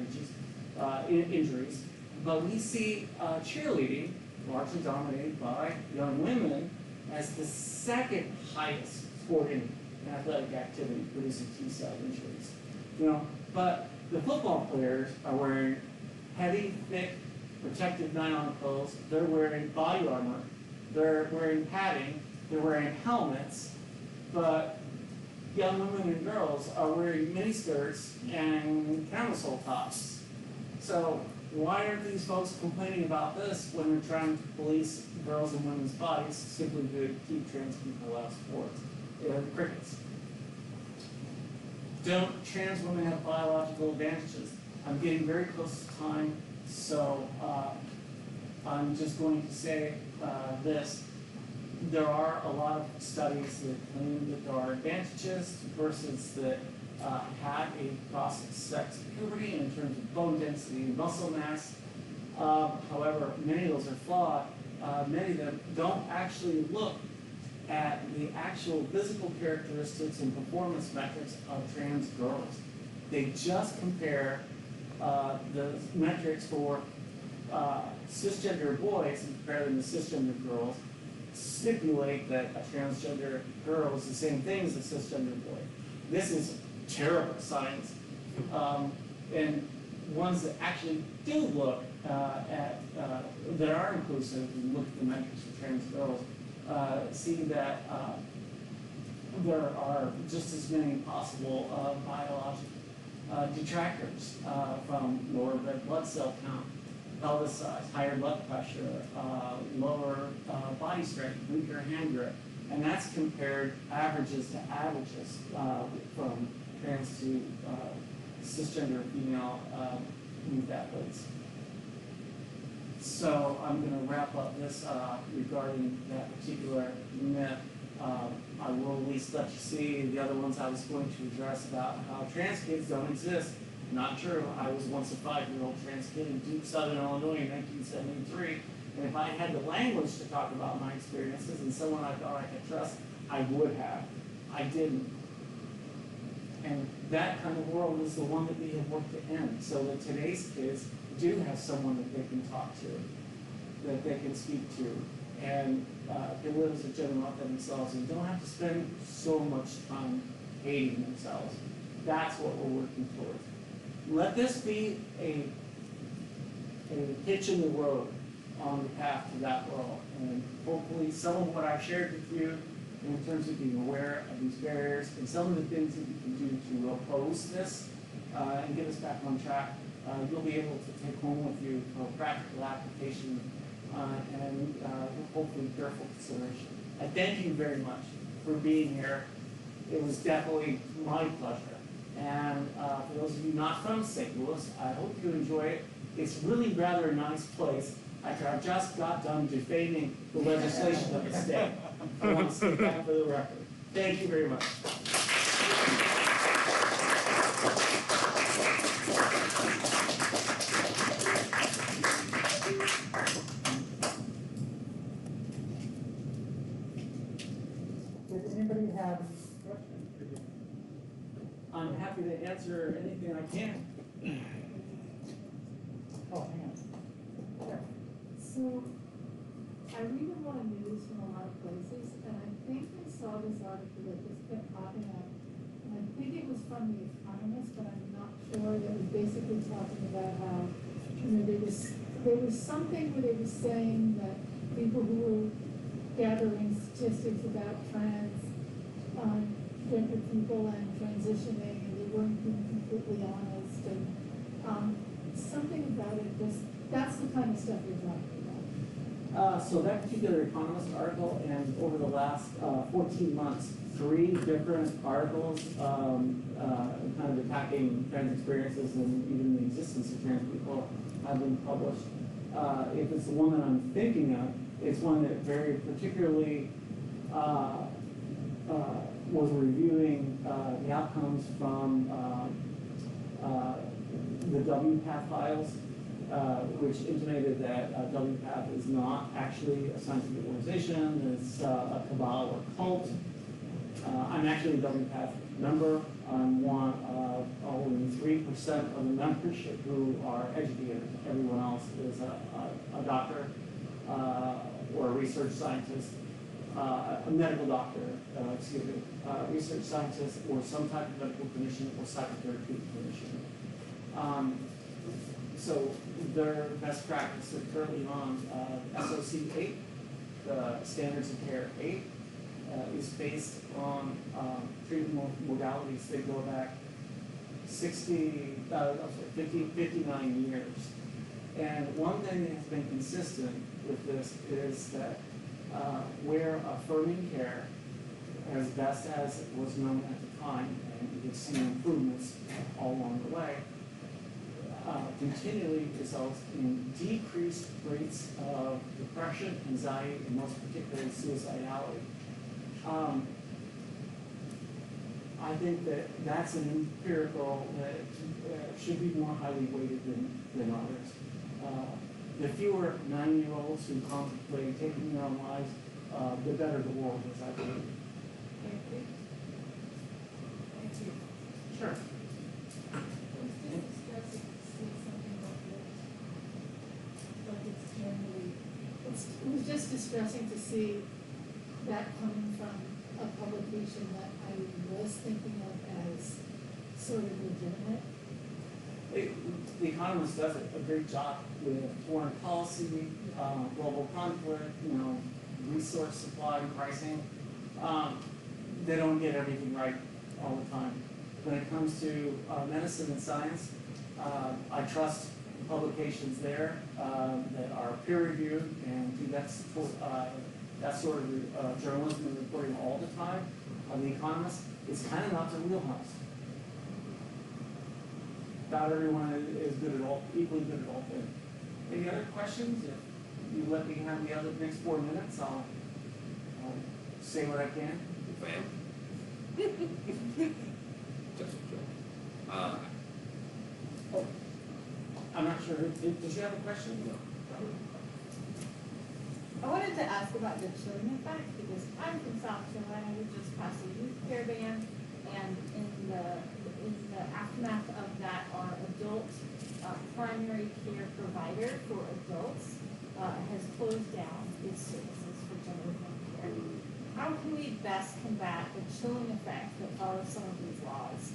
injuries. But we see cheerleading, largely dominated by young women, as the second highest sport in athletic activity producing TCI injuries. You know, but the football players are wearing heavy, thick, protective nylon clothes. They're wearing body armor. They're wearing padding. They're wearing helmets. But young women and girls are wearing miniskirts and camisole tops. So why aren't these folks complaining about this when they're trying to police girls and women's bodies simply to keep trans people out of sports? Crickets. Don't trans women have biological advantages? I'm getting very close to time, so I'm just going to say this. There are a lot of studies that claim that there are advantages versus that have a cross-sex puberty in terms of bone density and muscle mass. However, many of those are flawed. Many of them don't actually look at the actual physical characteristics and performance metrics of trans girls. They just compare the metrics for cisgender boys and compare them to cisgender girls, stipulate that a transgender girl is the same thing as a cisgender boy. This is terrible science. And ones that actually do look at, that are inclusive and look at the metrics for trans girls, see that there are just as many possible biological detractors from lower red blood cell count, pelvis size, higher blood pressure, lower body strength, weaker hand grip. And that's compared averages to averages from trans to cisgender female youth athletes. So I'm going to wrap up this regarding that particular myth. I will at least let you see the other ones I was going to address about how trans kids don't exist Not true. I was once a 5-year-old trans kid in deep southern Illinois in 1973, and if I had the language to talk about my experiences and someone I thought I could trust, I would have. I didn't. And that kind of world is the one that we have worked to end, so that today's kids do have someone that they can talk to, that they can speak to, and can live as a genuine author themselves, and don't have to spend so much time hating themselves. That's what we're working towards. Let this be a hitch in the road on the path to that world, and hopefully some of what I've shared with you in terms of being aware of these barriers and some of the things that you can do to oppose this and get us back on track, you'll be able to take home with you for practical application and hopefully careful consideration. I thank you very much for being here. It was definitely my pleasure. And for those of you not from St. Louis, I hope you enjoy it. It's really rather a nice place after I just got done defaming the legislation of the state. I want to state that for the record. Thank you very much. Did anybody have questions for you? I'm happy to answer anything I can. Oh, hang on. So, I read a lot of news from a lot of places, and I think I saw this article that just kept popping up. And I think it was from The Economist, but I'm not sure. That was basically talking about how, there was something where they were saying that people who were gathering statistics about gender people and transitioning, and they weren't being completely honest, and something about it that's the kind of stuff you're talking about. So that particular Economist article, and over the last 14 months, 3 different articles kind of attacking trans experiences and even the existence of trans people have been published. If it's the one that I'm thinking of, it's one that very particularly was reviewing the outcomes from the WPATH files, which intimated that WPATH is not actually a scientific organization, it's a cabal or cult. I'm actually a WPATH member. I'm one of only 3% of the membership who are educators. Everyone else is a doctor or a research scientist, a medical doctor, research scientist, or some type of medical clinician or psychotherapeutic clinician. So their best practice is currently on SOC 8, the Standards of Care 8, is based on treatment modalities that go back 59 years. And one thing that has been consistent with this is that where affirming care, as best as it was known at the time, and we've seen improvements all along the way, continually results in decreased rates of depression, anxiety, and most particularly suicidality. I think that that's an empirical that should be more highly weighted than others. The fewer 9-year-olds who contemplate taking their own lives, the better the world is, I believe. Thank you. Thank you. Sure. It was just distressing to see that coming from a publication that I was thinking of as sort of legitimate. The Economist does a great job with foreign policy, global conflict, resource supply and pricing. They don't get everything right all the time. When it comes to medicine and science, I trust publications there that are peer-reviewed and do that sort of journalism and reporting all the time. The Economist, it's kind of not their wheelhouse. Not everyone is good at all, equally good at all things. Any other questions? If you let me have the other next 4 minutes, I'll say what I can. Just a joke. Oh, I'm not sure, did you have a question? I wanted to ask about the chilling effect, because I'm from South Carolina, we just passed a youth care ban, and in the aftermath of that, our adult primary care provider for adults has closed down its services for gender care. How can we best combat the chilling effect that follows some of these laws?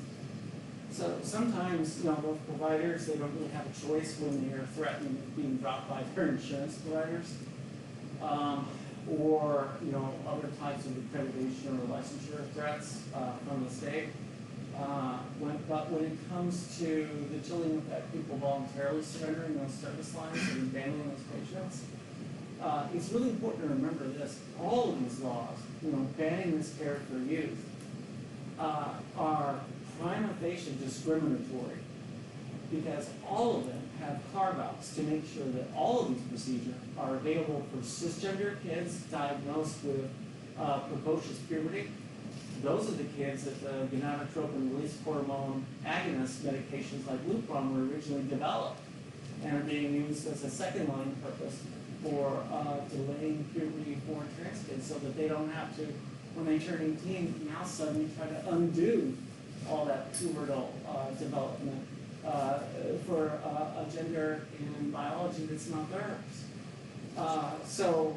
So sometimes, those providers, they don't really have a choice when they're threatened with being dropped by their insurance providers. Or, other types of accreditation or licensure threats from the state. But when it comes to the chilling effect, people voluntarily surrendering those service lines and abandoning those patients, it's really important to remember this. All of these laws, banning this care for youth, are prima facie discriminatory, because all of them have carve-outs to make sure that all of these procedures are available for cisgender kids diagnosed with precocious puberty. Those are the kids that the gonadotropin release hormone agonist medications like Lupron were originally developed and are being used as a second-line purpose for delaying puberty for trans kids, so that they don't have to, when they turn 18, now suddenly try to undo all that pubertal development for a gender and biology that's not theirs. So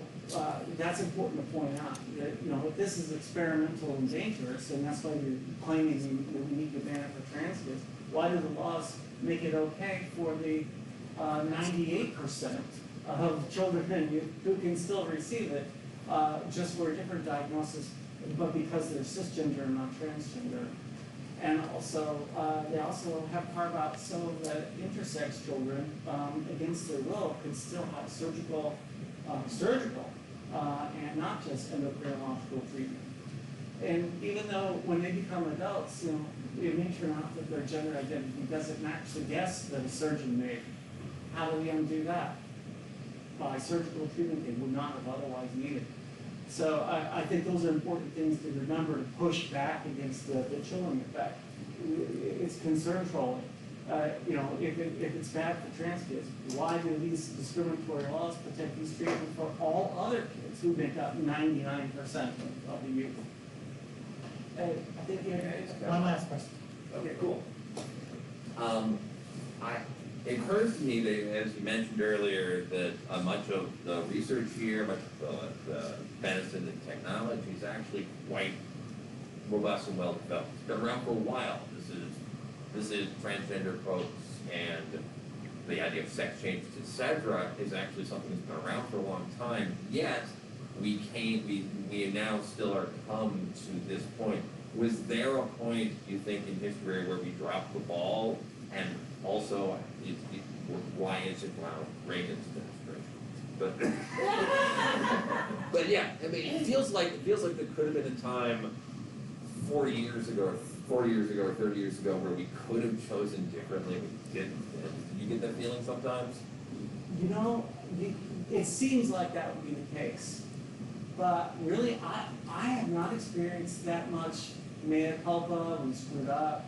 that's important to point out that, if this is experimental and dangerous, and that's why you're claiming that we need to ban it for trans kids, why do the laws make it okay for the 98% of children and youth who can still receive it just for a different diagnosis, but because they're cisgender and not transgender? And also, they also have carve-outs so that intersex children, against their will, could still have surgical, and not just endocrinological treatment. And even though when they become adults, it may turn out that their gender identity doesn't match the guess that a surgeon made. How do we undo that? By surgical treatment they would not have otherwise needed. So I think those are important things to remember to push back against the chilling effect. It's concern trolling. If it's bad for trans kids, why do these discriminatory laws protect these treatments for all other kids who make up 99% of the youth? I think One last question. Okay, cool. It occurs to me that, as you mentioned earlier, that much of the research here, much of the medicine and technology is actually quite robust and well developed. It's been around for a while. This is transgender folks, and the idea of sex changes, etc., is actually something that's been around for a long time. Yet we now still are come to this point. Was there a point, you think, in history where we dropped the ball? And also, why is it Reagan's administration? But yeah, I mean, it feels like there could have been a time 40 years ago, or 30 years ago, where we could have chosen differently. We didn't. Do you get that feeling sometimes? It seems like that would be the case, but really, I have not experienced that much mea culpa. We screwed up.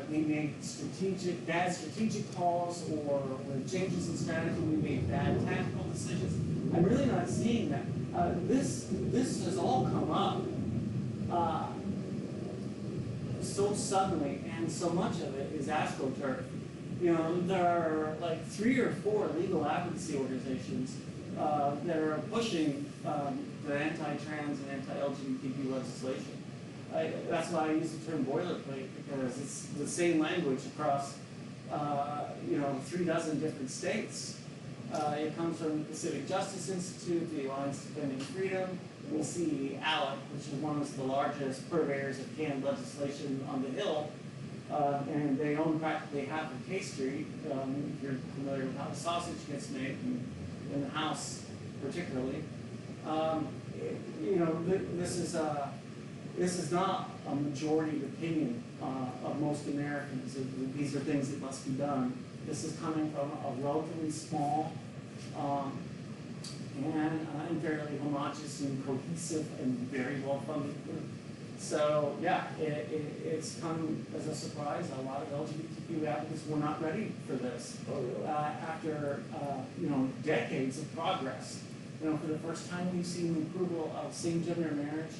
We made bad strategic calls, or with changes in strategy, we made bad tactical decisions. I'm really not seeing that. This has all come up so suddenly, and so much of it is astroturf. There are like 3 or 4 legal advocacy organizations that are pushing the anti-trans and anti-LGBTQ legislation. That's why I use the term boilerplate, because it's the same language across 3 dozen different states. It comes from the Pacific Justice Institute, the Alliance Defending Freedom. We'll see ALEC, which is one of the largest purveyors of canned legislation on the Hill, and they own practically half of K Street. If you're familiar with how the sausage gets made in the House, particularly, this is not a majority opinion of most Americans. These are things that must be done. This is coming from a relatively small and fairly homogeneous and cohesive and very well-funded group. So, yeah, it's come as a surprise. A lot of LGBTQ advocates were not ready for this. Oh, really? After, decades of progress. For the first time, we've seen the approval of same-gender marriage,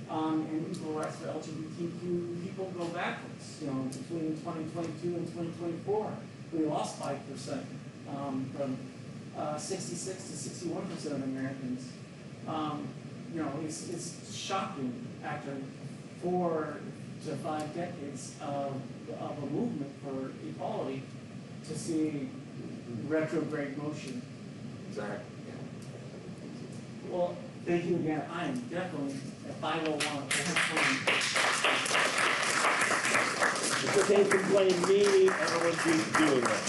and equal rights for LGBTQ people go backwards. Between 2022 and 2024, we lost 5%, from 66 to 61% of Americans. It's shocking after 4 to 5 decades of a movement for equality to see retrograde motion. Exactly. Well, thank you again. I am definitely at 501. It's okay to blame me, everyone keeps doing that.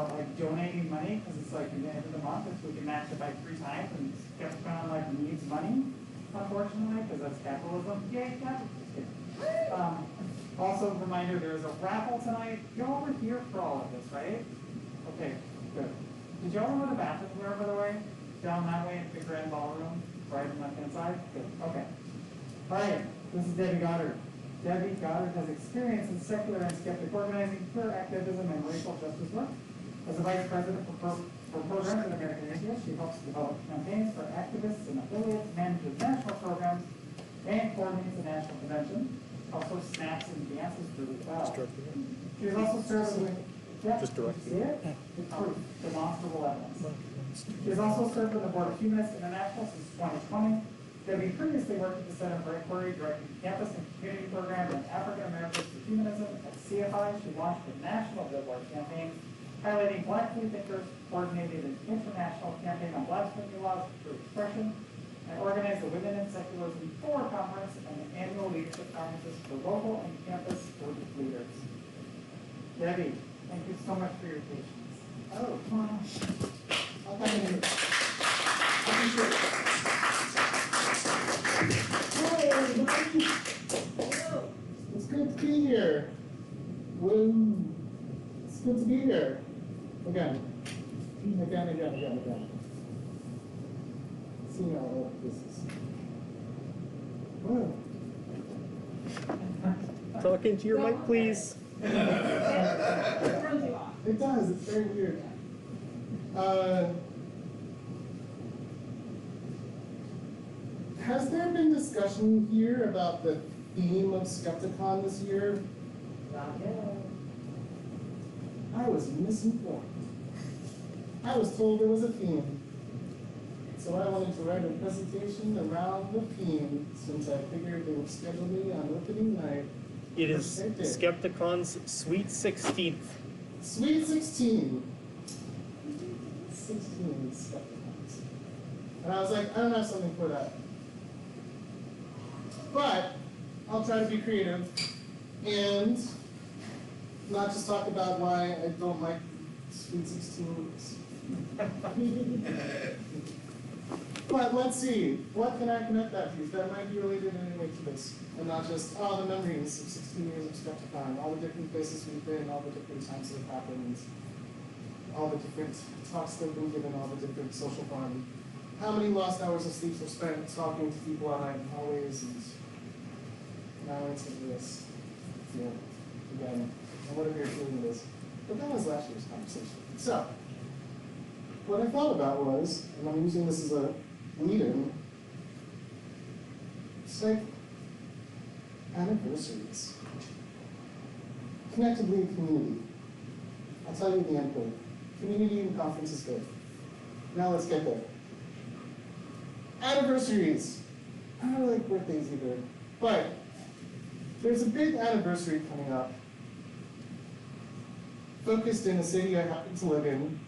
like donating money, because it's like in the end of the month, if we can match it by 3 times, and Skepticon like needs money, unfortunately, because that's capitalism. Yay, capitalism. Also, reminder, there's a raffle tonight. Y'all were here for all of this, right? Okay, good. Did y'all know where the bathrooms were, by the way? Down that way in the grand ballroom, right on the left-hand side? Good, okay. All right, this is Debbie Goddard. Debbie Goddard has experience in secular and skeptic organizing, queer activism, and racial justice work. As a vice president for programs in American India, she helps develop campaigns for activists and affiliates, manages national programs, and coordinates the national convention. Also snaps and dances really well. She has also served with, Just direct. see it? With proof, demonstrable evidence. She has also served on the Board of Humanists International since 2020. Debbie previously worked at the Center for Inquiry, directing campus and community program in African Americans for Humanism at CFI. She launched a national billboard campaign highlighting Black free thinkers, coordinated an international campaign on blasphemy laws for expression, and organized the Women in Secularism 4 conference and the annual leadership conferences for local and campus leaders. Debbie, thank you so much for your patience. Oh, hi, everybody. It's good to be here. Woo. It's good to be here. Again. See how old this is. Whoa. Talk into your mic, please. Throws you off. It does, it's very weird. Has there been discussion here about the theme of Skepticon this year? Not yet. I was misinformed. I was told there was a theme. So I wanted to write a presentation around the theme since I figured they would schedule me on opening night. It is Right there. Skepticon's Sweet 16th. Sweet 16. 16 Skepticons. And I was like, I don't have something for that. But I'll try to be creative and not just talk about why I don't like Sweet 16 movies. But let's see, what can I connect that to? That might be related in any way to this. And not just, the memories of 16 years of Skepticon, all the different places we've been, all the different times that have happened, all the different talks that have been given, all the different social fun. How many lost hours of sleep were spent talking to people out in hallways, and now into this, again, and whatever your feeling is. But that was last year's conversation. So, what I thought about was, and I'm using this as a lead-in, it's like anniversaries. Connectively, community. I'll tell you the end point. Community and conference is good. Now let's get there. Anniversaries. I don't really like birthdays either, but there's a big anniversary coming up, focused in a city I happen to live in,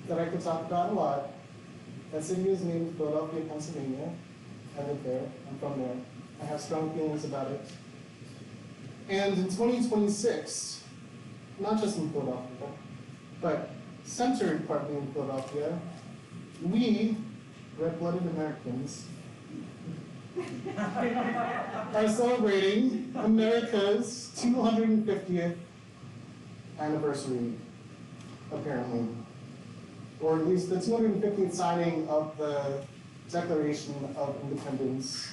that I could talk about a lot. That city is named Philadelphia, Pennsylvania. I live there, I'm from there. I have strong feelings about it. And in 2026, not just in Philadelphia, but centered partly in Philadelphia, we, red-blooded Americans, are celebrating America's 250th anniversary, apparently. Or at least the 250th signing of the Declaration of Independence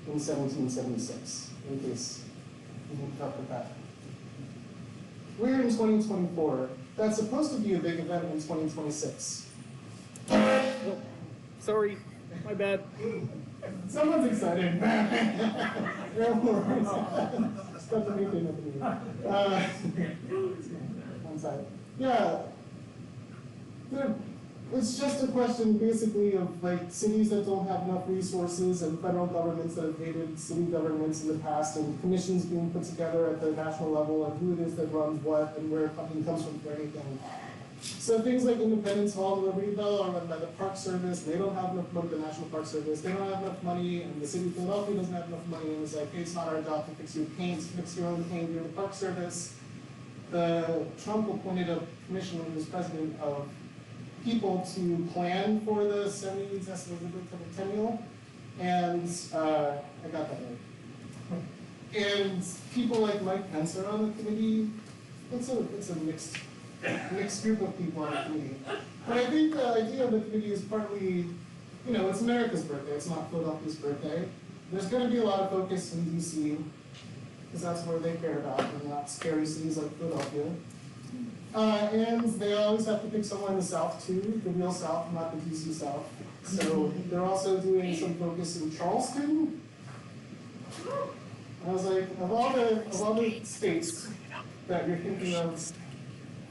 in 1776, in case you need to with that. We're in 2024. That's supposed to be a big event in 2026. Oh, sorry, my bad. Someone's excited. Stuff to make it one side. Yeah. It's just a question basically of like cities that don't have enough resources and federal governments that have hated city governments in the past and commissions being put together at the national level and who it is that runs what and where funding comes from for anything. So things like Independence Hall and Libertyville are run by the Park Service, and they don't have enough money, the National Park Service, they don't have enough money, and the city of Philadelphia doesn't have enough money, and it's like, hey, it's not our job to fix your paint, fix your own paint, you're the Park Service. Trump appointed a commission when he was president of people to plan for the 70s centennial, and I got that right. And people like Mike Pence are on the committee. It's a mixed group of people on the committee. But I think the idea of the committee is partly, it's America's birthday, it's not Philadelphia's birthday. There's going to be a lot of focus in DC, because that's where they care about, and not scary cities like Philadelphia. And they always have to pick somewhere in the South too, the real South, not the DC South. So they're also doing some focus in Charleston. I was like, of all the states that you're thinking of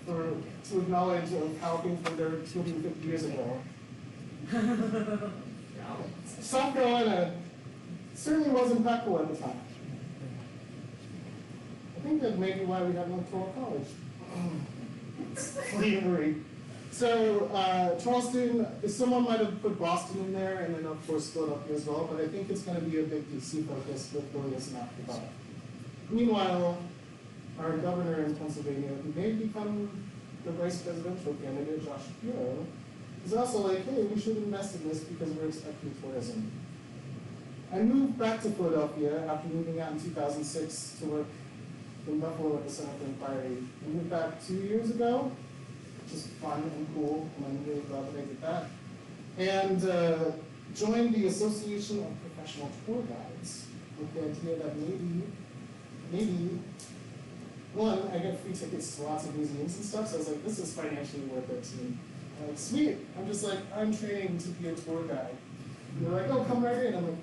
to acknowledge of how things were there 250 years ago, South Carolina certainly was impactful at the time. I think that may be why we have electoral college. Slavery. So Charleston, someone might have put Boston in there, and then of course Philadelphia as well, but I think it's going to be a big DC focus with Williams and after that. Meanwhile, our governor in Pennsylvania, who may become the vice presidential candidate, Josh Shapiro, is also like, hey, we should invest in this because we're expecting tourism. I moved back to Philadelphia after moving out in 2006 to work in Buffalo at the Center for Inquiry. I moved back 2 years ago, which is fun and cool, and I'm really glad that I did that. And joined the Association of Professional Tour Guides with the idea that maybe, one, I get free tickets to lots of museums and stuff, so I was like, this is financially worth it to me. I'm like, sweet. I'm just like, I'm training to be a tour guide. And they're like, oh, come right in. I'm like,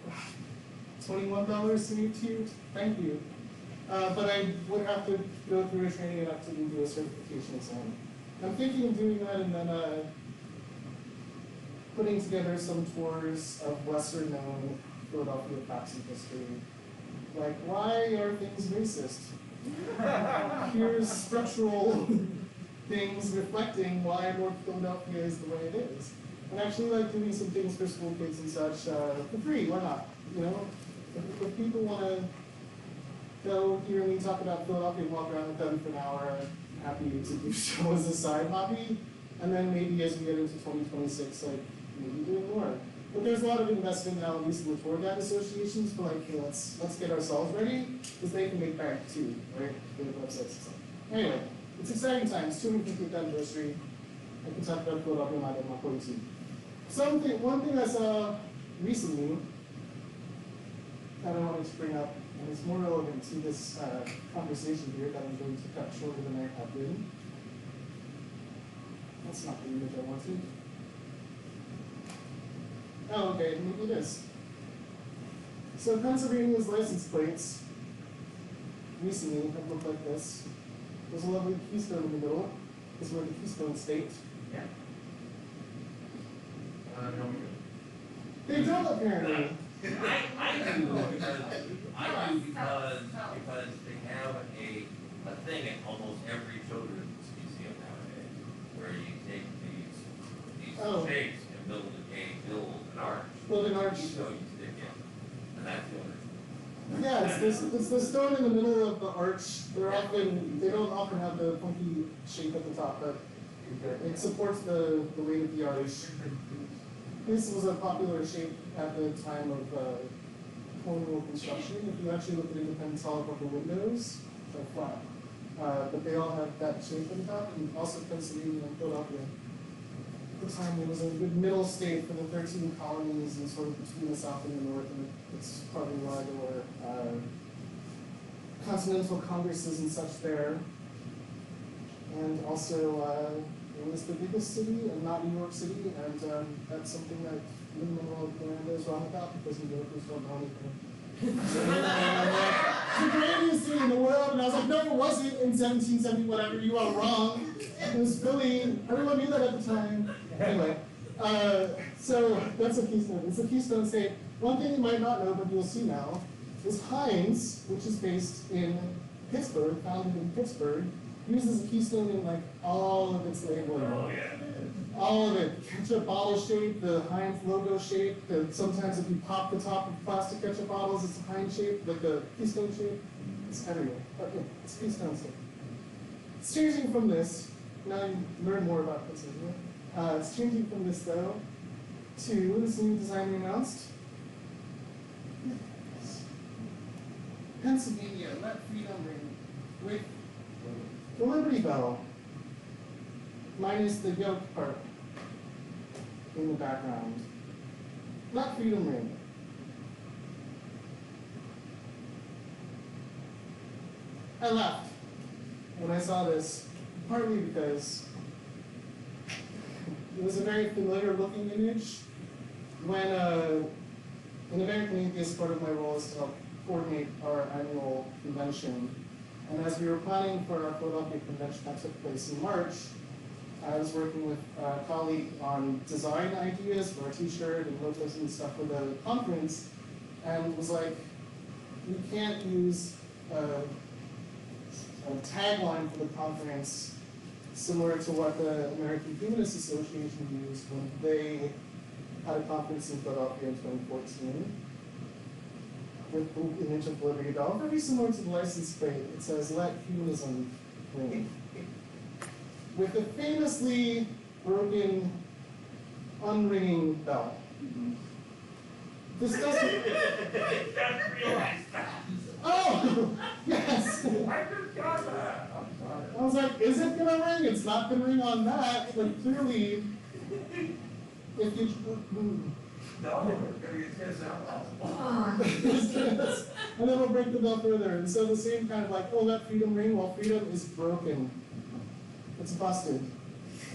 $21 to meet you? Thank you. But I would have to go through a training and have to do a certification exam. I'm thinking of doing that and then putting together some tours of lesser known Philadelphia facts and history. Like, why are things racist? Here's structural things reflecting why North Philadelphia is the way it is. And actually like doing some things for school kids and such for free, why not? If people want to go hear me talk about Philadelphia and walk around with them for an hour, I'm happy to do so as a side hobby. And then maybe as we get into 2026, like maybe doing more. But there's a lot of investment now, at least in the tour guide associations, for like, hey, let's get ourselves ready, because they can make bank too, right? With websites and stuff. Anyway, it's exciting times, 250th anniversary. I can talk about Philadelphia Live on my policy. One thing I saw recently that I wanted to bring up, and it's more relevant to this conversation here that I'm going to cut shorter than I have been. That's not the image I wanted. Oh, okay, maybe it is. So Pennsylvania's license plates recently have looked like this. There's a lovely keystone in the middle. This is where the Keystone State. Yeah. They don't apparently. I do because they have a thing at almost every children's museum nowadays, where you take these shapes and build an arch. Build an arch. So you stick in, and that's the other. Yeah, it's the stone in the middle of the arch. They don't often have the funky shape at the top, but it supports the weight of the arch. This was a popular shape at the time of colonial construction. If you actually look at independent solid of the windows, they're flat. But they all have that shape at the top, and also Pennsylvania and Philadelphia. At the time, it was a good middle state for the 13 colonies and sort of between the South and the North, and it's partly why there were continental congresses and such there. And also, it was the biggest city, and not New York City, and that's something that Lin-Manuel Miranda is wrong about, because New Yorkers don't know anything. It's the greatest city in the world, and I was like, no, it wasn't in 1770, whatever, you are wrong. It was Philly, everyone knew that at the time. Anyway, so that's a keystone. It's a Keystone State. One thing you might not know, but you'll see now, is Heinz, which is based in Pittsburgh, founded in Pittsburgh, uses a keystone in like all of its labeling. Oh, yeah. All of it. Ketchup bottle shape, the Heinz logo shape, sometimes if you pop the top of plastic ketchup bottles, it's a Heinz shape, like the keystone shape. It's everywhere. But yeah, it's Keystone State. It's changing from this. Now you learn more about Pennsylvania. It's changing from this though to this new design we announced. Pennsylvania, let freedom ring with the Liberty Bell, minus the yoke part in the background. Let freedom ring. I laughed when I saw this, partly because it was a very familiar looking image. When an American Atheist, part of my role is to help coordinate our annual convention. And as we were planning for our Philadelphia convention that took place in March, I was working with a colleague on design ideas for a t-shirt and logos and stuff for the conference, and was like, we can't use a tagline for the conference similar to what the American Humanist Association used when they had a conference in Philadelphia in 2014 with the image of Liberty Bell, very similar to the license plate. It says, let humanism ring. With a famously broken, unringing bell. This doesn't... I didn't realize that. Oh! Yes! I forgot that. I'm sorry. I was like, is it gonna ring? It's not gonna ring on that, but clearly, if you... No, we're gonna get this out. And then we'll break the bell further. And so the same kind of like, oh, let freedom ring, well, freedom is broken. It's busted.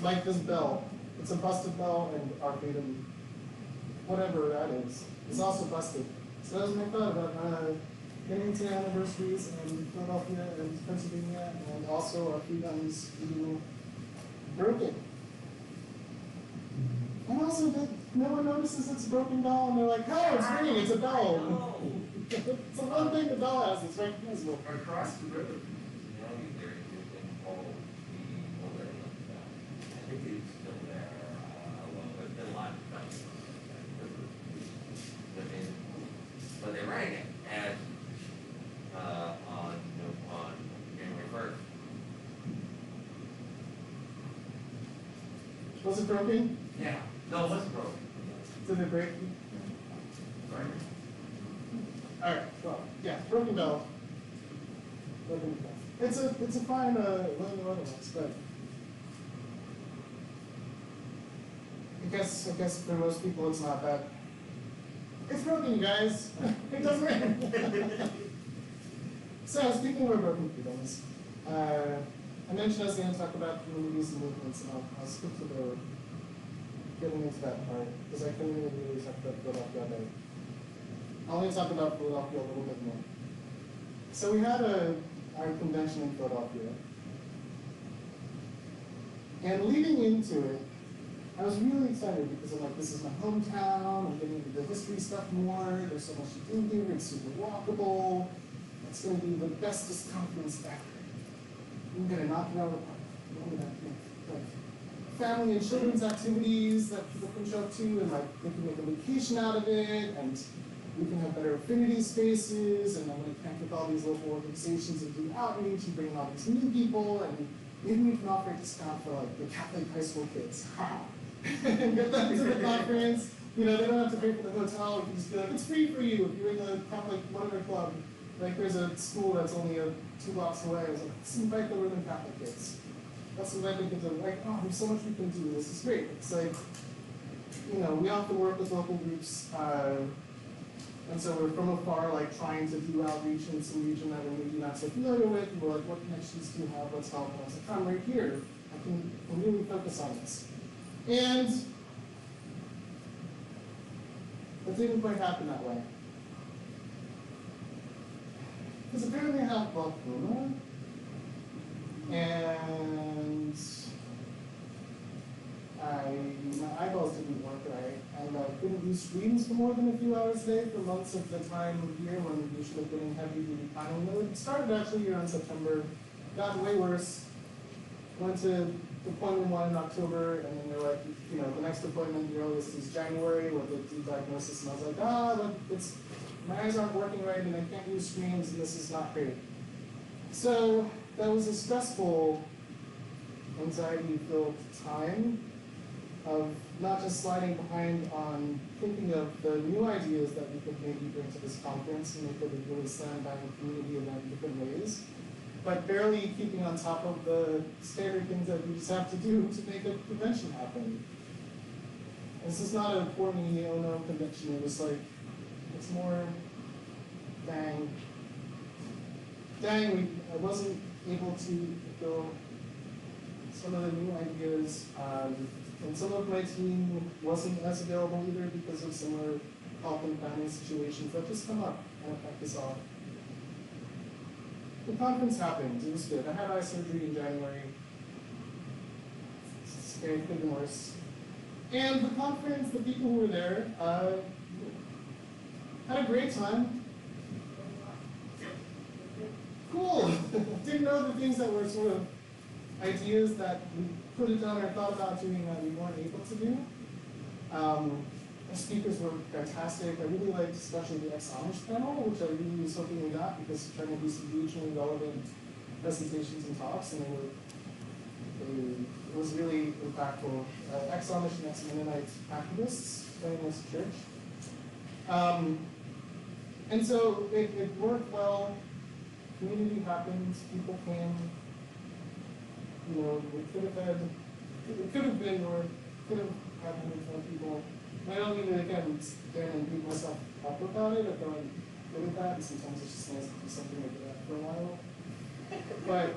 Like this bell. It's a busted bell, and our freedom, whatever that is also busted. So that was my thought about getting to anniversaries in Philadelphia and Pennsylvania, and also our freedoms being broken. And also that no one notices it's a broken bell, and they're like, oh, it's ringing, it's a bell. It's the one thing the bell has, it's recognizable. Across the river. There is a thing called the Millennium Bell. I think it's still there, well, there's been a lot of bells. But they rang it as, on January 1st. Was it broken? Yeah. No, it wasn't broken. Did it break? Sorry. Alright, well, yeah, broken bell. Broken bell. It's a fine learning otherwise, but I guess for most people it's not that. It's broken, you guys. It doesn't ring. So speaking of broken freedoms, I mentioned I was going to talk about communities and movements, and I'll skip to the getting into that part because I couldn't really talk about Philadelphia all day. I'll only talk about Philadelphia a little bit more. So we had our convention in Philadelphia, and leading into it, I was really excited because I'm like, this is my hometown, I'm getting into the history stuff more, there's so much to do here, it's super walkable, it's going to be the bestest conference ever. I'm going to knock it out of the park. Like family and children's activities that people can show up to, and like they can make a vacation out of it, and we can have better affinity spaces, and I'm going to connect with all these local organizations and do outreach and bring all these new people, and maybe we can offer a discount for like the Catholic high school kids. And get them to the conference. You know, they don't have to pay for the hotel. You can just be like, it's free for you if you're in the Catholic whatever club. Like there's a school that's only 2 blocks away. I was like, let's invite the Roman Catholic kids. That's what I think of like, oh, there's so much we can do. This is great. It's like, you know, we often work with local groups, and so we're from afar, like trying to do outreach in some region that we're maybe not so familiar with. And we're like, what connections do you have? Let's help. And I was like, I'm right here. I can really focus on this. And it didn't quite happen that way. Because apparently I have glaucoma, and my eyeballs didn't work right, and I couldn't use screens for more than a few hours a day for months of the time of year when we should have been in heavy duty panel mode. It started actually around September, got way worse, went to appointment 1 in October, and then they're like, you know, the next appointment, the earliest is January with the diagnosis, and I was like, look, my eyes aren't working right, and I can't use screens, and this is not great. So that was a stressful anxiety-filled time of not just sliding behind on thinking of the new ideas that we could maybe bring to this conference and make it a really slam bang community event in different ways, but barely keeping on top of the standard things that we just have to do to make a convention happen. This is not a poor me, oh no convention. It was like, it's more, dang, I wasn't able to fulfill some of the new ideas, and some of my team wasn't as available either because of similar health and family situations that just come up and affect us all. The conference happened, it was good. I had eye surgery in January. It's very good and worse. And the conference, the people who were there, had a great time. Cool. Didn't know the things that were sort of ideas that we put it down or thought about doing that we weren't able to do. The speakers were fantastic. I really liked especially the ex-Amish panel, which I really was hoping we got because trying to do some regionally relevant presentations and talks, and it was really impactful. Ex-Amish and ex-Mennonite activists playing this church. And so it worked well. Community happened, people came. You know, it could have been more, could have happened with more people. I don't mean to again stand and beat myself up about it. I feel like good at that, and sometimes it's just nice to do something like that for a while. But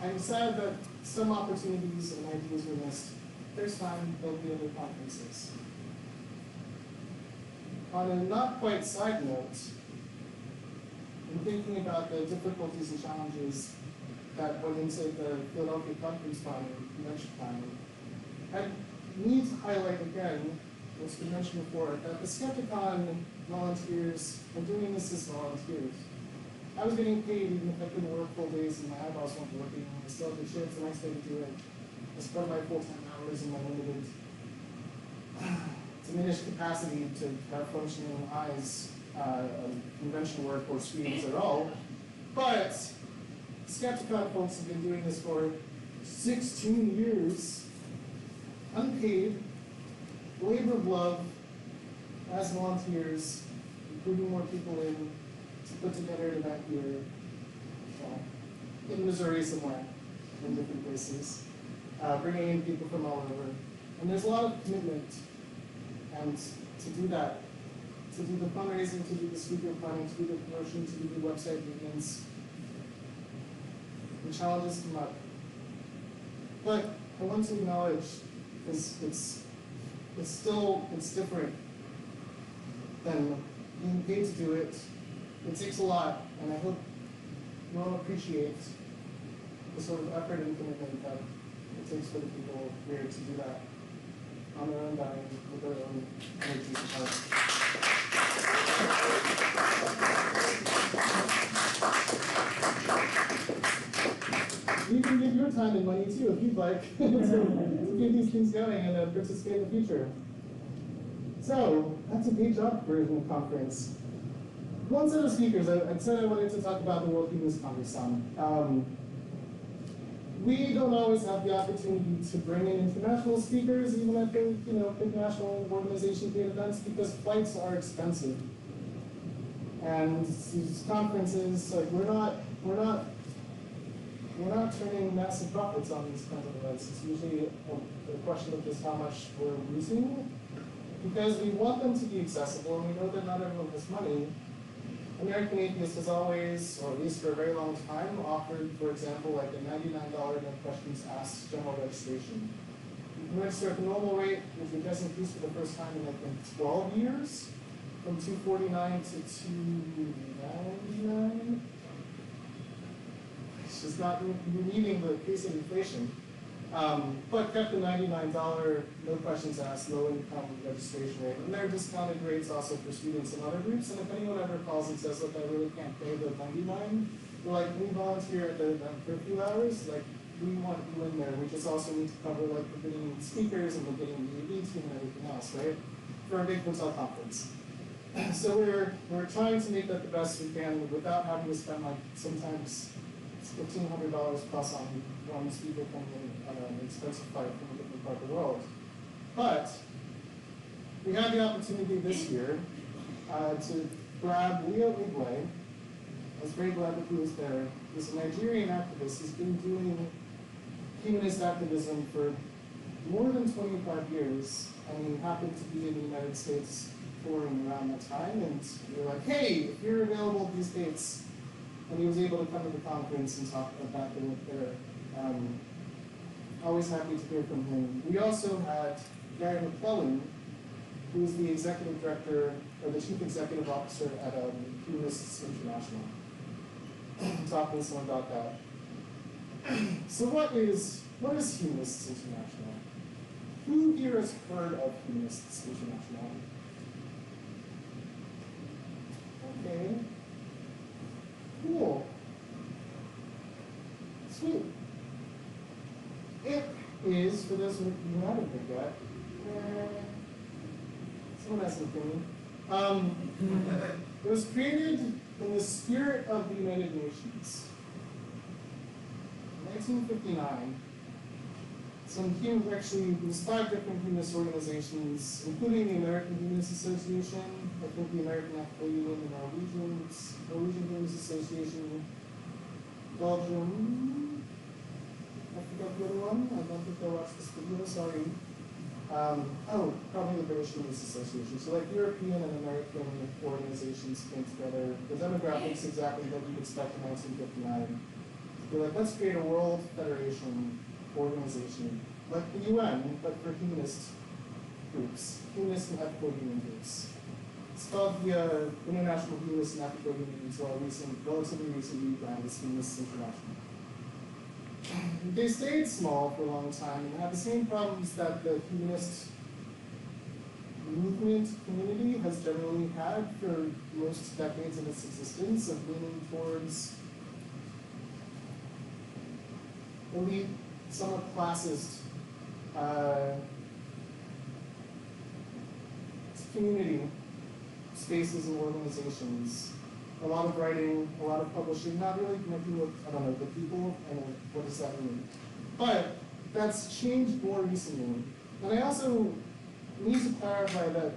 I'm sad that some opportunities and ideas were missed. There's time, there'll be other conferences. On a not quite side note, in thinking about the difficulties and challenges that went into the Philadelphia conference planning, convention planning, I need to highlight again, what's been mentioned before, that the Skepticon volunteers are doing this as volunteers. I was getting paid even if I couldn't work full days and my eyeballs weren't working. I still had the chance the next day to do it as part of my full-time hours and my limited diminished capacity to have functioning eyes of convention work or screens at all. But Skepticon folks have been doing this for 16 years, unpaid, labor of love, as volunteers, including more people in to put together an event here, in Missouri somewhere, in different places, bringing in people from all over. And there's a lot of commitment, and to do that, to do the fundraising, to do the speaker planning, to do the promotion, to do the website maintenance, the challenges come up. But I want to acknowledge, because it's different than being paid to do it. It takes a lot, and I hope you all appreciate the sort of effort and commitment that it takes for the people here to do that on their own dime, with their own energy and heart. You can give your time and money too, if you'd like, to keep these things going and participate in the future. So, that's a paid job version of conference. One set of speakers, I said I wanted to talk about the World Humanist Congress some. We don't always have the opportunity to bring in international speakers, even at the big national organization paid events, because flights are expensive. And these conferences, like we're not turning massive profits on these kinds of events. It's usually a question of just how much we're losing, because we want them to be accessible, and we know that not everyone has money. American Atheist has always, or at least for a very long time, offered, for example, like a $99 no questions asked general registration. You can register at the normal rate, which has increased for the first time in, I think, 12 years, from $249 to $299. It's just not meeting the pace of inflation. But kept the $99 no questions asked, low income registration rate. And there are discounted rates also for students and other groups. And if anyone ever calls and says, look, I really can't pay the $99, we're like, we volunteer at the event for a few hours. Like, we want you in there. We just also need to cover, like, we're getting speakers and we're getting the AV team and everything else, right? For a big hotel conference. So we're trying to make that the best we can without having to spend, like, sometimes It's $1,500 plus on one speaker coming in on an expensive flight from a different part of the world. But we had the opportunity this year to grab Leo Igwe. I was very glad that he was there. He's a Nigerian activist. He's been doing humanist activism for more than 25 years, and he happened to be in the United States touring around that time, and we were like, hey, if you're available at these dates, and he was able to come to the conference and talk about the work there. Always happy to hear from him. We also had Gary McClellan, who is the executive director, or the chief executive officer at Humanists International, talking some about that. So what is Humanists International? Who here has heard of Humanists International? Okay. Cool. Sweet. It is, for those of you who haven't heard yet, someone has an opinion. It was created in the spirit of the United Nations. In 1959, there's 5 different humanist organizations, including the American Humanist Association, I think the American Ethical Union, the Norwegian Humanist Association, Belgium, I forgot the other one, I don't think I watched this video, sorry. Probably the British Humanist Association. So like European and American organizations came together, the demographics exactly what you'd expect in 1959. They're like, let's create a world federation organization, like the UN, but for humanist groups, humanist and ethical human groups. It's called the International Humanist and Ethical Union until a relatively recent rebrand as Humanists International. They stayed small for a long time and had the same problems that the humanist movement community has generally had for most decades of its existence, of leaning towards elite, somewhat classist community spaces and organizations. A lot of writing, a lot of publishing, not really connecting with, the people, and what does that mean? But that's changed more recently. And I also need to clarify that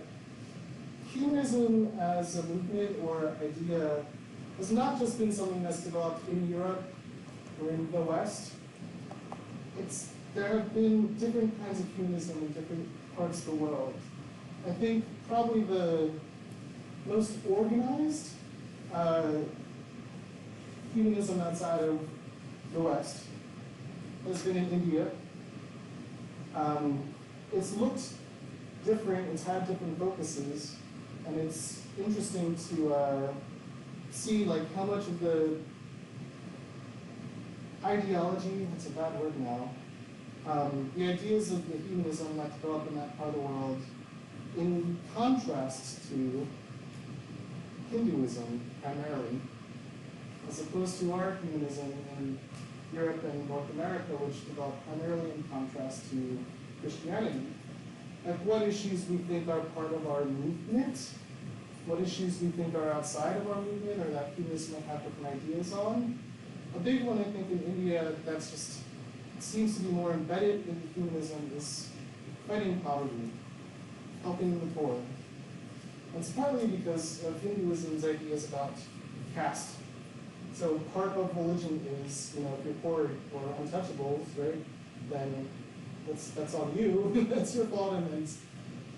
humanism as a movement or idea has not just been something that's developed in Europe or in the West. There have been different kinds of humanism in different parts of the world. I think probably the most organized humanism outside of the West has been in India. It's looked different, it's had different focuses, and it's interesting to see like how much of the ideology, it's a bad word now, the ideas of the humanism that developed in that part of the world, in contrast to Hinduism primarily, as opposed to our humanism in Europe and North America, which developed primarily in contrast to Christianity. Like what issues we think are part of our movement, what issues we think are outside of our movement or that humanists might have different ideas on. A big one, I think, in India that's just seems to be more embedded in humanism is fighting poverty, helping the poor. It's partly because of Hinduism's ideas about caste. So part of religion is, if you're poor or untouchables, right, then that's on you. That's your fault, and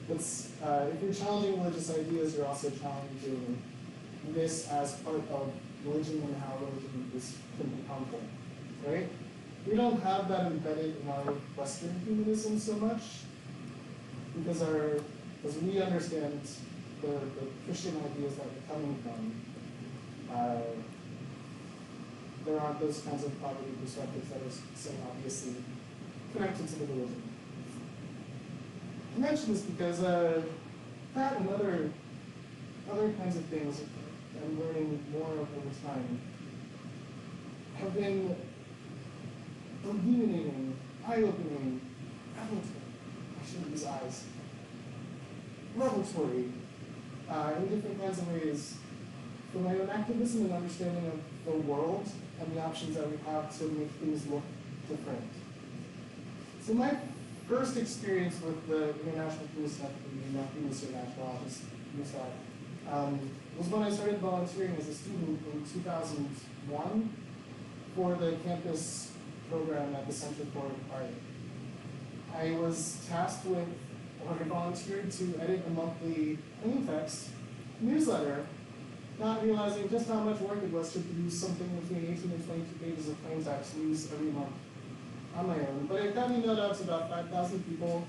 if you're challenging religious ideas, you're also challenging this as part of religion and how religion can be harmful, right? We don't have that embedded in our Western humanism so much, because as we understand the Christian ideas that we're coming from, there aren't those kinds of poverty perspectives that are so obviously connected to the religion. I mention this because that and other kinds of things I'm learning more of over time have been illuminating, eye-opening, I shouldn't use eyes, revelatory in different kinds of ways for my own activism and understanding of the world and the options that we have to make things look different. So my first experience with the International Peace Network, not Peace International, I'll just use that, was when I started volunteering as a student in 2001 for the campus program at the Center for Inquiry. I was tasked with, or I volunteered to edit a monthly plain text newsletter, not realizing just how much work it was to produce something between 18 and 22 pages of plain text news every month on my own. But it got me emailed out to about 5,000 people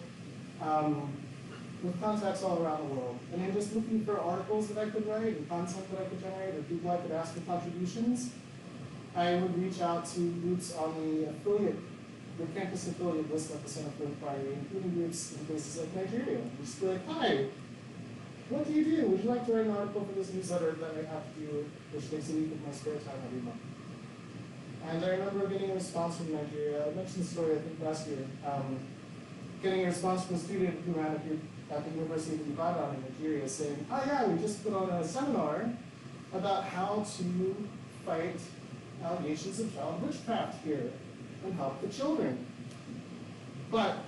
with contacts all around the world. And then just looking for articles that I could write and content that I could generate or people I could ask for contributions, I would reach out to groups on the campus affiliate list at the Center for Inquiry, including groups in places like Nigeria. Just be like, hi, what do you do? Would you like to write an article for this newsletter that I have to do, which takes a week of my spare time every month? And I remember getting a response from Nigeria. I mentioned the story, I think, last year. Getting a response from a student who ran a group at the University of Ibadan in Nigeria saying, oh yeah, we just put on a seminar about how to fight allegations of child witchcraft here and help the children. But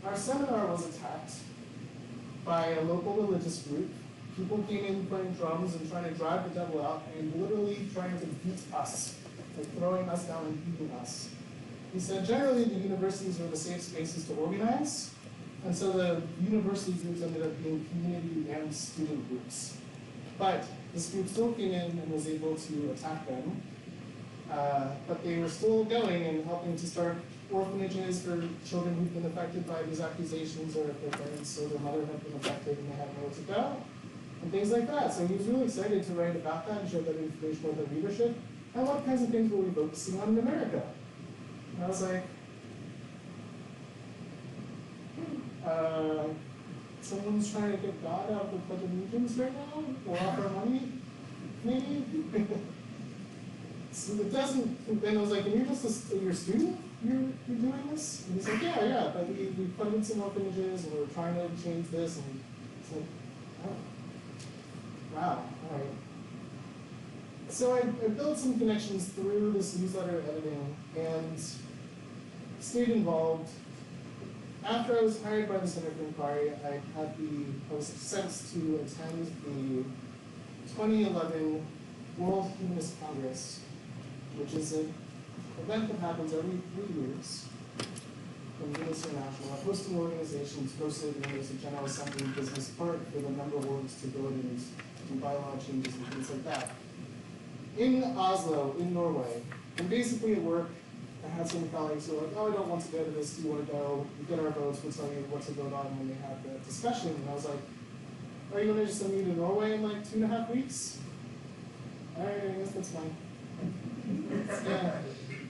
our seminar was attacked by a local religious group. People came in playing drums and trying to drive the devil out and literally trying to beat us, like throwing us down and beating us. He said generally the universities were the safe spaces to organize, and so the university groups ended up being community and student groups. But this group still came in and was able to attack them. But they were still going and helping to start orphanages for children who've been affected by these accusations, or if their parents or their mother have been affected and they have nowhere to go, and things like that. So he was really excited to write about that and share that information with the readership. And what kinds of things were we focusing on in America? And I was like, someone's trying to get God out of the Pledge of Allegiance right now? Or offer money? Maybe? So it doesn't, then I was like, and you're just you're a student? You're doing this? And he's like, yeah, but we funded some orphanages and we're trying to change this, and it's like, oh, wow, all right. So I built some connections through this newsletter editing and stayed involved. After I was hired by the Center for Inquiry, I was sent to attend the 2011 World Humanist Congress, which is an event that happens every 3 years from Humanist International. A hosting organizations hosted, and there's a General Assembly business part for the member worlds to go and do bylaw changes and things like that. In Oslo, in Norway, and basically at work, I had some colleagues who were like, oh, I don't want to go to this, do you want to go? We get our votes, we'll tell you what to vote on when they have the discussion. And I was like, are you going to just send me to Norway in like 2.5 weeks? All right, I guess that's fine. Yeah.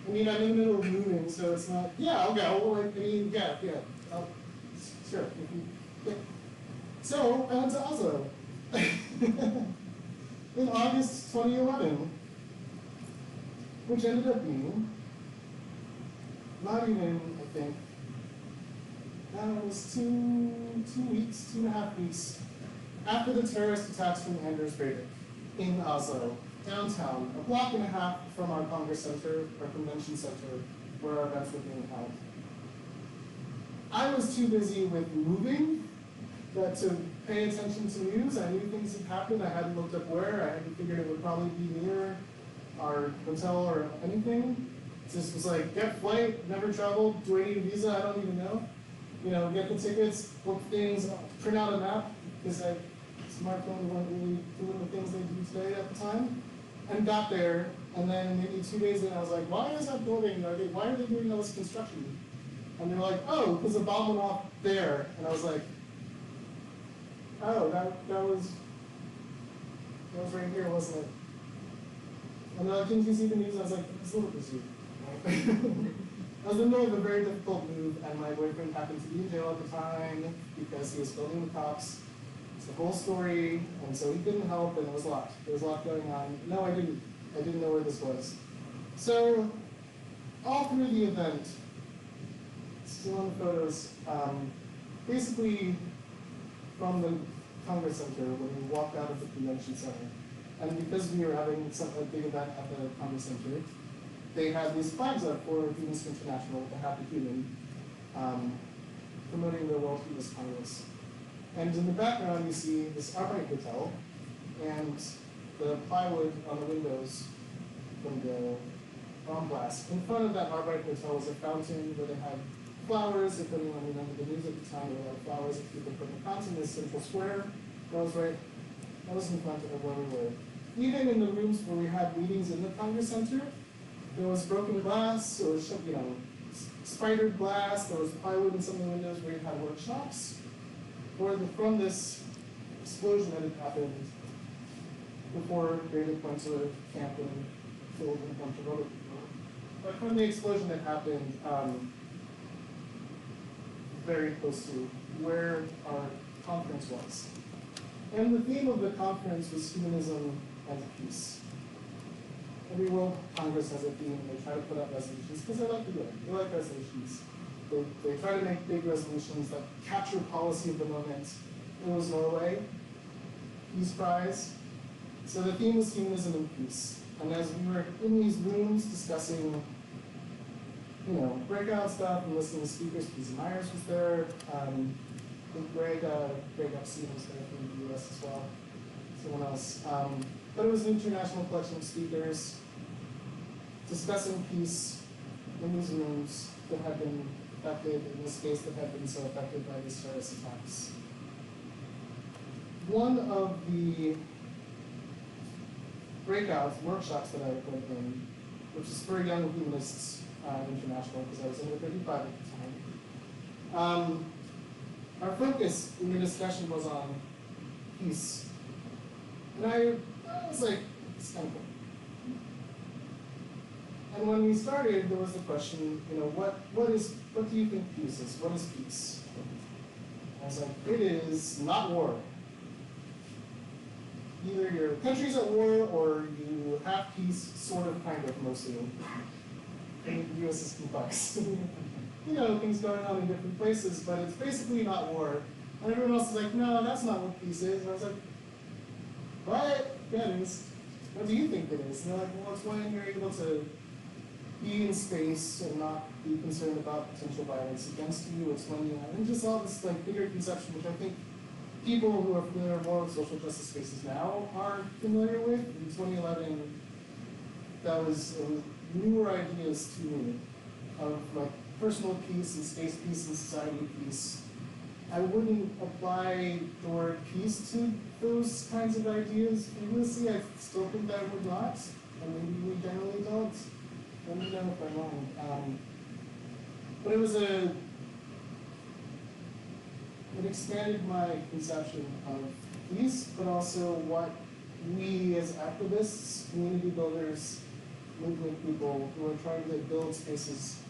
I mean, I'm in the middle of moving, so it's not, yeah, okay, well, I mean, yeah, sure. Yeah. So, I went to Oslo in August 2011, which ended up being not even, I think, it was 2.5 weeks after the terrorist attacks from Anders Breivik in Oslo, downtown, a block and a half from our Congress Center, our convention center, where our events were being held. I was too busy with moving to pay attention to news. I knew things had happened. I hadn't looked up where. I hadn't figured it would probably be near our hotel or anything. It just was like, get flight, never traveled, do I need a visa? I don't even know. You know, get the tickets, book things, print out a map, because smartphones weren't really doing the things they do today at the time. And got there, and then maybe 2 days in, I was like, why is that building, why are they doing all this construction? And they were like, oh, because the bomb went off there. And I was like, oh, that was right here, wasn't it? And they're like, didn't you see the news? And I was like, it's a little busy. I was in the middle of a very difficult move, and my boyfriend happened to be in jail at the time because he was filming the cops. It's the whole story, and so he couldn't help, and it was a lot. There was a lot going on. No, I didn't. I didn't know where this was. So, all through the event, still in the photos, basically from the Congress Center, when we walked out of the convention center, And because we were having a big event at the Congress Center, they had these flags up for Humanist International, the Happy Human, promoting the World Humanist Congress. And in the background, you see this Arbeit Hotel and the plywood on the windows from the bomb blast. In front of that Arbeit Hotel was a fountain where they had flowers. If anyone remembered the news at the time, there were a lot of flowers that people put in the fountain in Central Square. That was in front of where we were. Even in the rooms where we had meetings in the Congress Center, there was broken glass, or spidered glass, there was plywood in some of the windows where we had workshops. From this explosion that had happened before David went to camp and killed a bunch of other people. But from the explosion that happened very close to where our conference was. And the theme of the conference was humanism and peace. Every World Congress has a theme, and they try to put out resolutions because they like to do it. They like resolutions. They try to make big resolutions that capture policy of the moment. It was Norway, Peace Prize. So the theme was humanism and peace. And as we were in these rooms discussing, breakout stuff and listening to speakers, P.Z. Myers was there. I think Greg Epstein was there from the US as well. Someone else. But it was an international collection of speakers discussing peace in these rooms that had been affected, in this space that had been so affected by these terrorist attacks. One of the breakout workshops that I went in, which is for Young Humanists International, because I was in the 35 at the time, our focus in the discussion was on peace. And I was like, it's kind of cool. And when we started, there was the question, what do you think peace is? What is peace? I was like, it is not war. Either your country's at war or you have peace, sort of, kind of, mostly. And the US is complex. Things going on in different places, but it's basically not war. And everyone else is like, no, that's not what peace is. And I was like, what? Yeah, it is. What do you think it is? And they're like, well, it's when you're able to be in space and not be concerned about potential violence against you. It's when you have, and just all this bigger conception, which I think people who are familiar more with social justice spaces now are familiar with. In 2011, that was newer ideas to me of personal peace and space peace and society peace. I wouldn't apply the word peace to those kinds of ideas previously. I still think that I would not, and maybe we generally don't. Let me know if I'm wrong. But it expanded my conception of peace, but also what we as activists, community builders, movement people who are trying to build spaces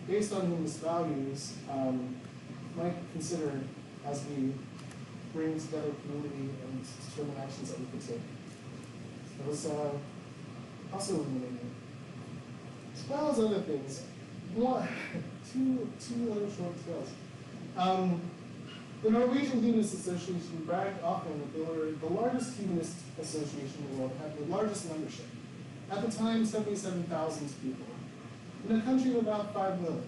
based on humanist values might consider as we bring together community and determine actions that we could take. So it was also illuminating. As well as other things. Two other short tales. The Norwegian Humanist Association bragged often that they were the largest humanist association in the world, had the largest membership. At the time, 77,000 people. In a country of about 5 million.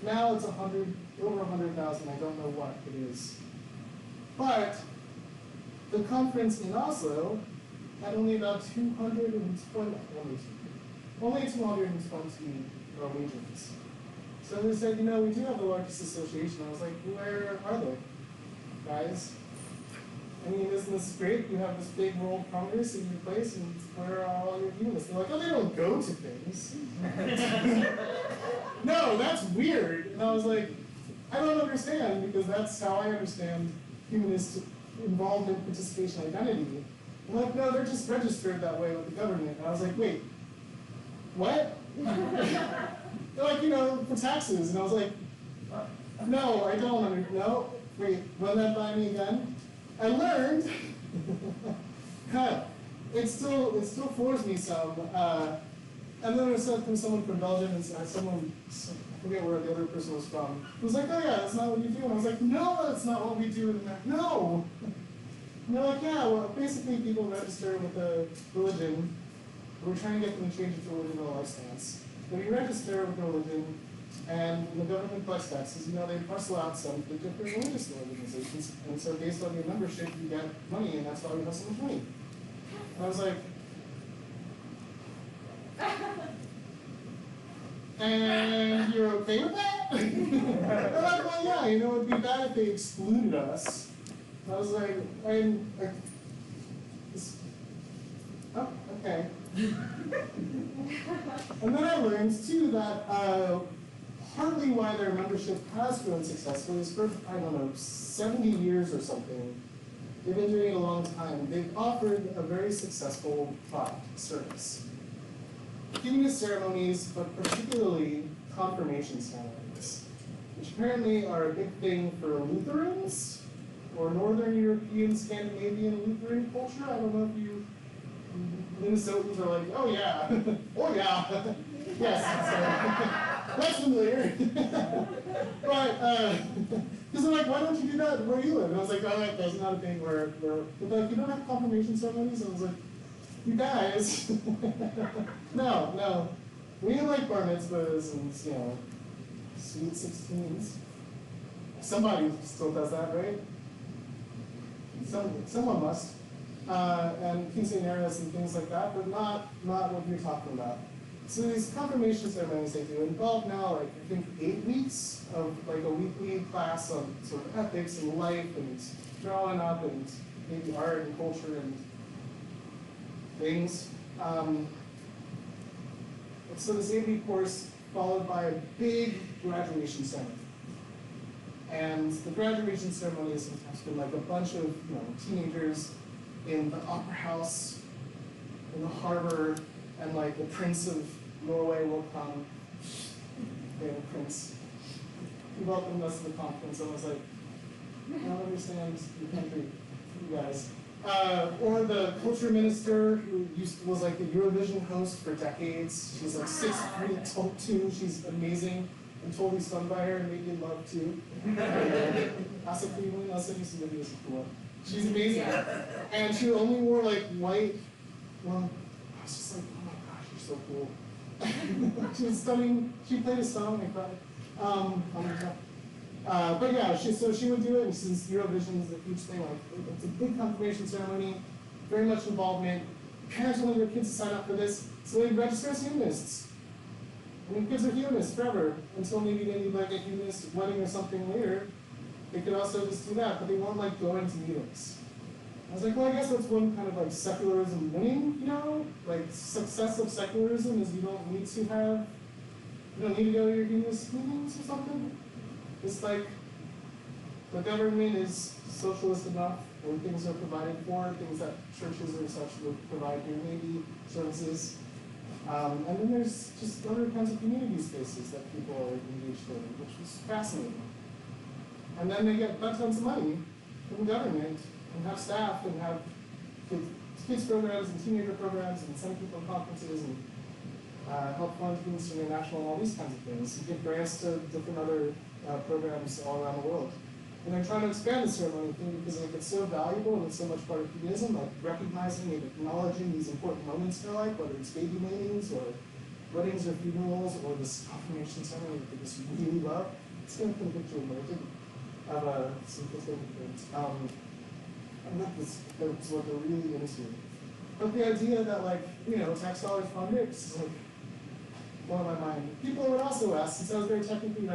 Now it's over 100,000, I don't know what it is. But the conference in Oslo had only about 220 Norwegians. So they said, we do have the largest association. I was like, where are they, guys? I mean, isn't this great? You have this big World Congress in your place, and where are all your humanists? They're like, oh, they don't go to things. No, that's weird. And I was like, I don't understand, because that's how I understand humanist involvement, participation, identity. I'm like, no, they're just registered that way with the government. And I was like, wait, what? They're like, for taxes. And I was like, no, I don't no. Wait, run that by me again. I learned, it still floors me some. And then there was someone from Belgium and someone, I forget where the other person was from, who was like, oh yeah, that's not what you do. And I was like, no, that's not what we do. No. And they're like, yeah, well, basically people register with a religion. We're trying to get them to change it to religion or life stance. When you register with a religion, and when the government collects taxes, they parcel out some to different religious organizations. And so based on your membership, you get money, and that's why we have so much money. And I was like, and you're okay with that? They're like, well, yeah, it'd be bad if they excluded us. I was like, oh, okay. And then I learned, too, that partly why their membership has grown successfully is for, 70 years or something. They've been doing it a long time. They've offered a very successful product, service. Humanist ceremonies, but particularly confirmation ceremonies, which apparently are a big thing for Lutherans, or Northern European, Scandinavian Lutheran culture. I don't know if you Minnesotans are like, oh yeah, oh yeah, yes, that's familiar. But, because they're like, why don't you do that where you live? And I was like, oh, that's not a thing where but like, you don't have confirmation ceremonies? And I was like, you guys, no. We like bar mitzvahs and, sweet 16s. Somebody still does that, right? Someone must. And quinceañeras and things like that, but not what you're talking about. So these confirmation ceremonies they do involve now, I think 8 weeks of a weekly class on sort of ethics and life and growing up and maybe art and culture and things. So this 8-week course followed by a big graduation ceremony. And the graduation ceremony has been like a bunch of teenagers in the opera house, in the harbor, and like the Prince of Norway will come. The Prince. He welcomed us to the conference. I was like, I don't understand your country, you guys. Or the culture minister who was like the Eurovision host for decades. She's like 6'2". She's amazing. I'm totally stunned by her and made me in love too. Asa Cleveland, I'll send you some videos if you want. She's amazing. And she only wore like white. Well, I was just like, oh my gosh, you're so cool. She was stunning. She played a song, I cried. But yeah, she would do it, and since Eurovision is a huge thing, it's a big confirmation ceremony, very much involvement. Parents wanted their kids to sign up for this, so they register as humanists. I mean, kids are humanists forever, until maybe they need like a humanist wedding or something later. They could also just do that, but they weren't like going to meetings. I was like, well, I guess that's one kind of like secularism winning, Like success of secularism is you don't need to go to your humanist meetings or something. It's like the government is socialist enough when things are provided for, things that churches or such would provide here, maybe services. And then there's just other kinds of community spaces that people are engaged in, which was fascinating. And then they get tons of money from the government and have staff and have kids programs and teenager programs and send people to conferences and help fund things from international and all these kinds of things. And give grants to different other programs all around the world. And they're trying to expand the ceremony thing because like, it's so valuable and it's so much part of humanism, like recognizing and acknowledging these important moments in their life, whether it's baby namings or weddings or funerals or this confirmation ceremony that they just really love. It's going to put a picture in there, of some kids. And that's what they're really into. But the idea that tax dollars fund it is like blowing my mind. People would also ask, since I was very technically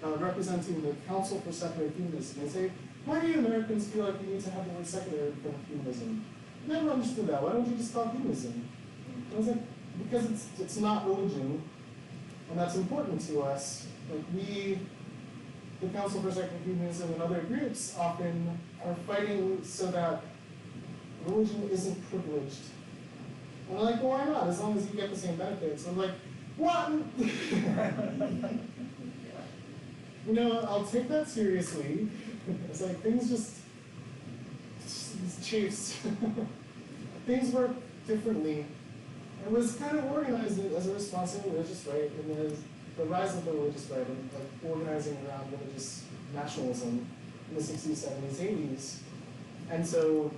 representing the Council for Secular Humanism, they say, why do you Americans feel like you need to have the word secular in front of humanism? I never understood that. Why don't you just call it humanism? I was like, because it's not religion, and that's important to us. Like we, the Council for Secular Humanism and other groups often are fighting so that religion isn't privileged. And I'm like, well, why not? As long as you get the same benefits. I'm like, what? I'll take that seriously. It's like things just these chiefs. Things work differently. It was kind of organized as a response to the religious right, and the rise of the religious right, and like organizing around religious nationalism in the 60s, 70s, 80s. And so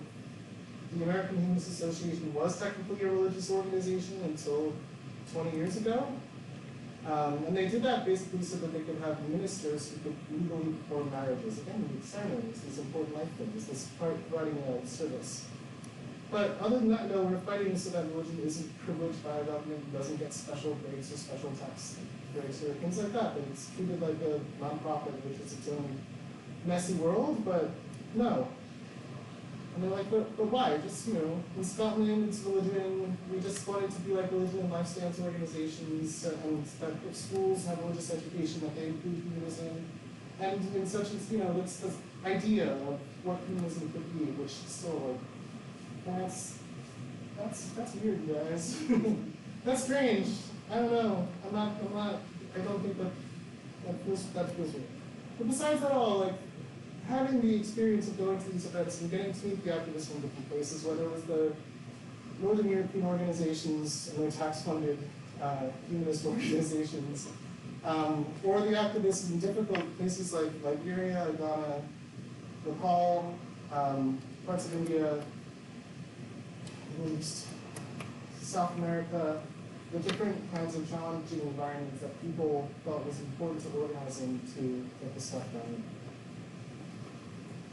the American Humanist Association was technically a religious organization until 20 years ago. And they did that basically so that they could have ministers who could legally perform marriages. Again, these ceremonies, these important life things, this providing a service. But other than that, no, we're fighting so that religion isn't privileged by our government, doesn't get special breaks or special tax breaks or things like that. But it's treated like a nonprofit, which is its own messy world, but no. And they're like, but why? Just, in Scotland, it's religion. We just want it to be like religion and life stance organizations, and that if schools have religious education, that they include humanism. And in such as, this idea of what humanism could be, which is still like, that's weird, guys. That's strange. I don't know. I don't think that feels weird. But besides that all, like, having the experience of going to these events and getting to meet the activists from different places, whether it was the Northern European organizations and their tax-funded humanist organizations, or the activists in difficult places like Liberia, Ghana, Nepal, parts of India, Middle East, South America, the different kinds of challenging environments that people felt was important to organize in to get this stuff done.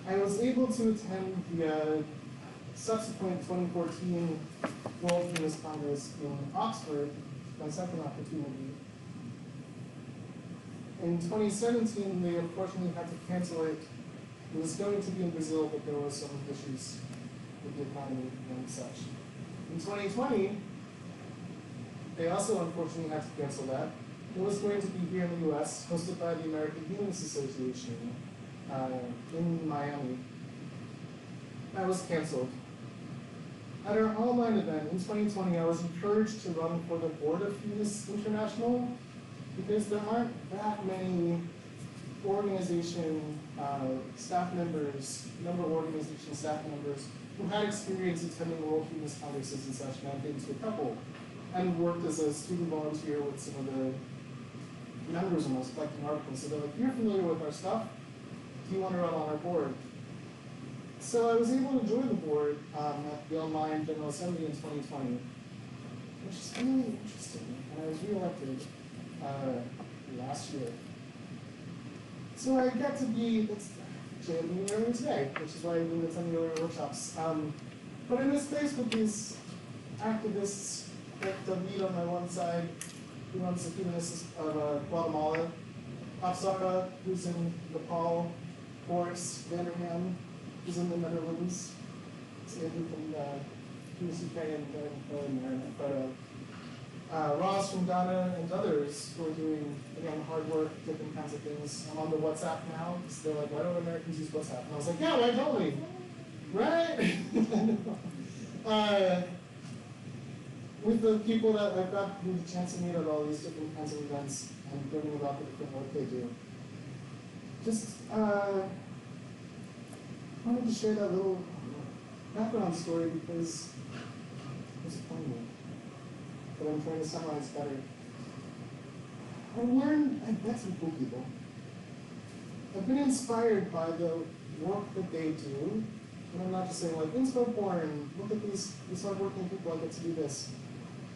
I was able to attend the subsequent 2014 World Humanist Congress in Oxford, my second opportunity. In 2017, they unfortunately had to cancel it. It was going to be in Brazil, but there were some issues with the economy and such. In 2020, they also unfortunately had to cancel that. It was going to be here in the US, hosted by the American Humanist Association in Miami. That was canceled. At our online event in 2020, I was encouraged to run for the board of Humanist International because there aren't that many organization staff members, who had experience attending World Humanist Congresses and such, and I've been to a couple, and worked as a student volunteer with some of the members when I was collecting articles. So they're like, you're familiar with our stuff, do you want to run on our board? So I was able to join the board at the online General Assembly in 2020, which is really interesting, and I was reelected last year. So I got to be, actually I'm meeting earlier today, which is why I've been attending the earlier workshops. But in this place with these activists, like David on my one side, who runs the Humanists of Guatemala, Apsara, who's in Nepal, Boris Vanderham, who's in the Netherlands, Andrew from the UK and Ross from Ghana and others who are doing, again, hard work, different kinds of things. I'm on the WhatsApp now, because they're like, why don't Americans use WhatsApp? And I was like, yeah, why don't we? Right? With the people that I've got the chance to meet at all these different kinds of events and learning about the different work they do. Just wanted to share that little background story because it's poignant, but I'm trying to summarize better. I've met some cool people. I've been inspired by the work that they do, and I'm not just saying like, inspo porn, look at these hardworking people, I get to do this.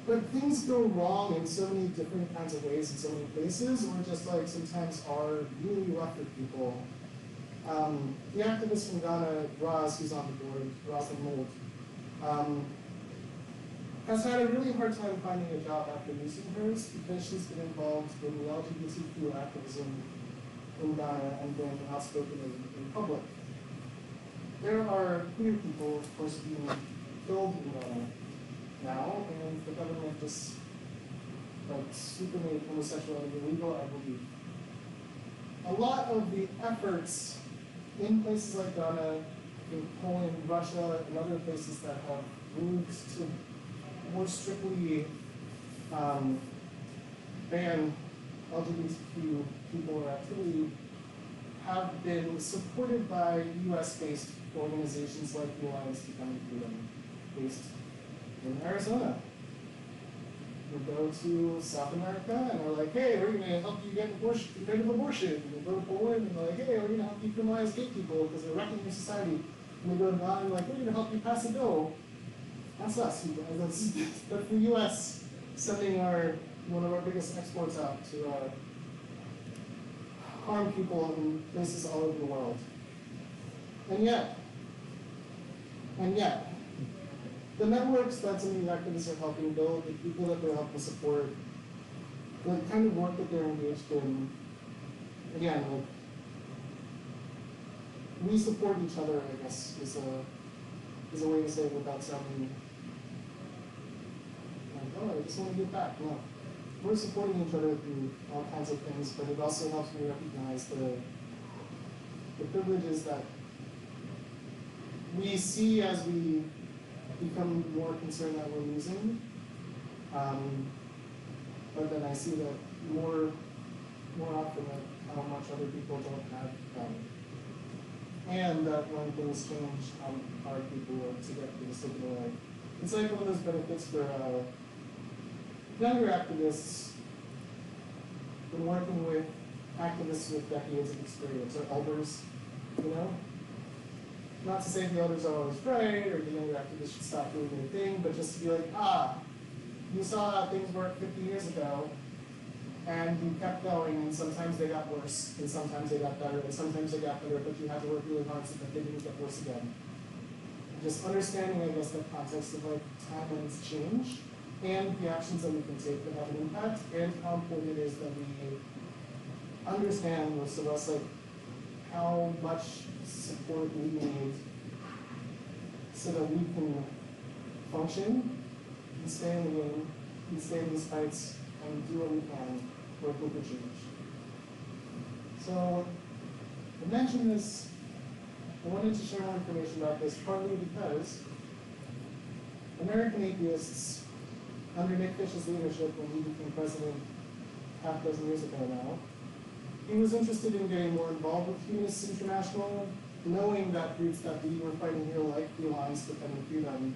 But things go wrong in so many different kinds of ways in so many places, or just like sometimes are really rough for people. The activist from Ghana, Roz, who's on the board, Roz Mold, has had a really hard time finding a job after losing hers because she's been involved in the LGBTQ activism in Ghana and been outspoken in public. There are queer people, of course, being killed in Ghana now, and the government just super made homosexuality illegal, I believe. A lot of the efforts in places like Ghana, in Poland, Russia, and other places that have moved to more strictly ban LGBTQ people or activity have been supported by US-based organizations like the Alliance to County Freedom, based in Arizona. We go to South America and we're like, hey, we're going to help you get rid of abortion. And we go to Poland and we're like, hey, we're going to help you criminalize gay people because they're wrecking your society. And we go to God and like, we're going to help you pass a bill. That's us, you guys. That's the U.S. sending one of our biggest exports out to harm people in places all over the world. And yet, the networks that some of these activists are helping build, the people that they're helping support, the kind of work that they're engaged in, again, like, we support each other, I guess, is a way to say it without sounding like, oh, I just want to give back. No. We're supporting each other through all kinds of things, but it also helps me recognize the privileges that we see as we become more concerned that we're losing. But then I see that more often that how much other people don't have. And that when things change, how hard people work to get things taken away. It's like one of those benefits for younger activists been working with activists with decades of experience, or elders, you know? Not to say the elders are always right, or the younger activists should stop doing their thing, but just to be like, you saw how things worked 50 years ago, and you kept going, and sometimes they got worse, and sometimes they got better, and sometimes they got better, but you had to work really hard so that they didn't get worse again. Just understanding, I guess, the context of like timelines change, and the actions that we can take that have an impact, and how important it is that we understand, most of us, like how much support we need so that we can function and stay in the game, and stay in these fights, and do what we can for a global change. So I mentioned this, I wanted to share more information about this, partly because American atheists, under Nick Fish's leadership when he became president half a dozen years ago now, he was interested in getting more involved with Humanists International, knowing that groups that we were fighting here, like the Alliance Defending Freedom,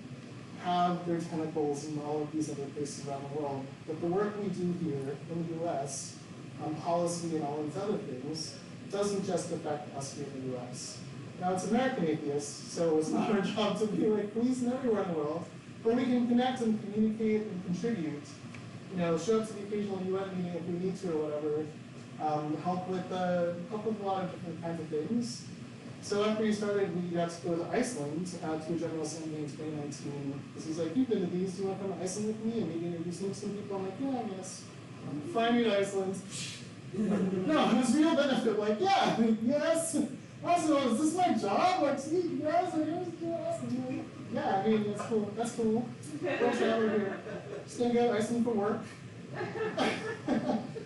have their tentacles in all of these other places around the world. But the work we do here in the US, on policy and all these other things, doesn't just affect us here in the US. Now it's American atheists, so it's not our job to be like police and everywhere in the world, but we can connect and communicate and contribute. You know, show up to the occasional UN meeting if we need to or whatever. Help with a lot of different kinds of things. So after he started, we got to go to Iceland to a general assembly in 2019. Because he's like, you've been to these, do you want to come to Iceland with me? And maybe introduce me to some people. I'm like, yeah, I guess. Fly me to Iceland. No, there's real benefit. Like, yeah, yes. Also, is this my job? Like, see, you guys are awesome. Yeah, I mean, that's cool. That's cool. Go travel here. Just gonna go to Iceland for work.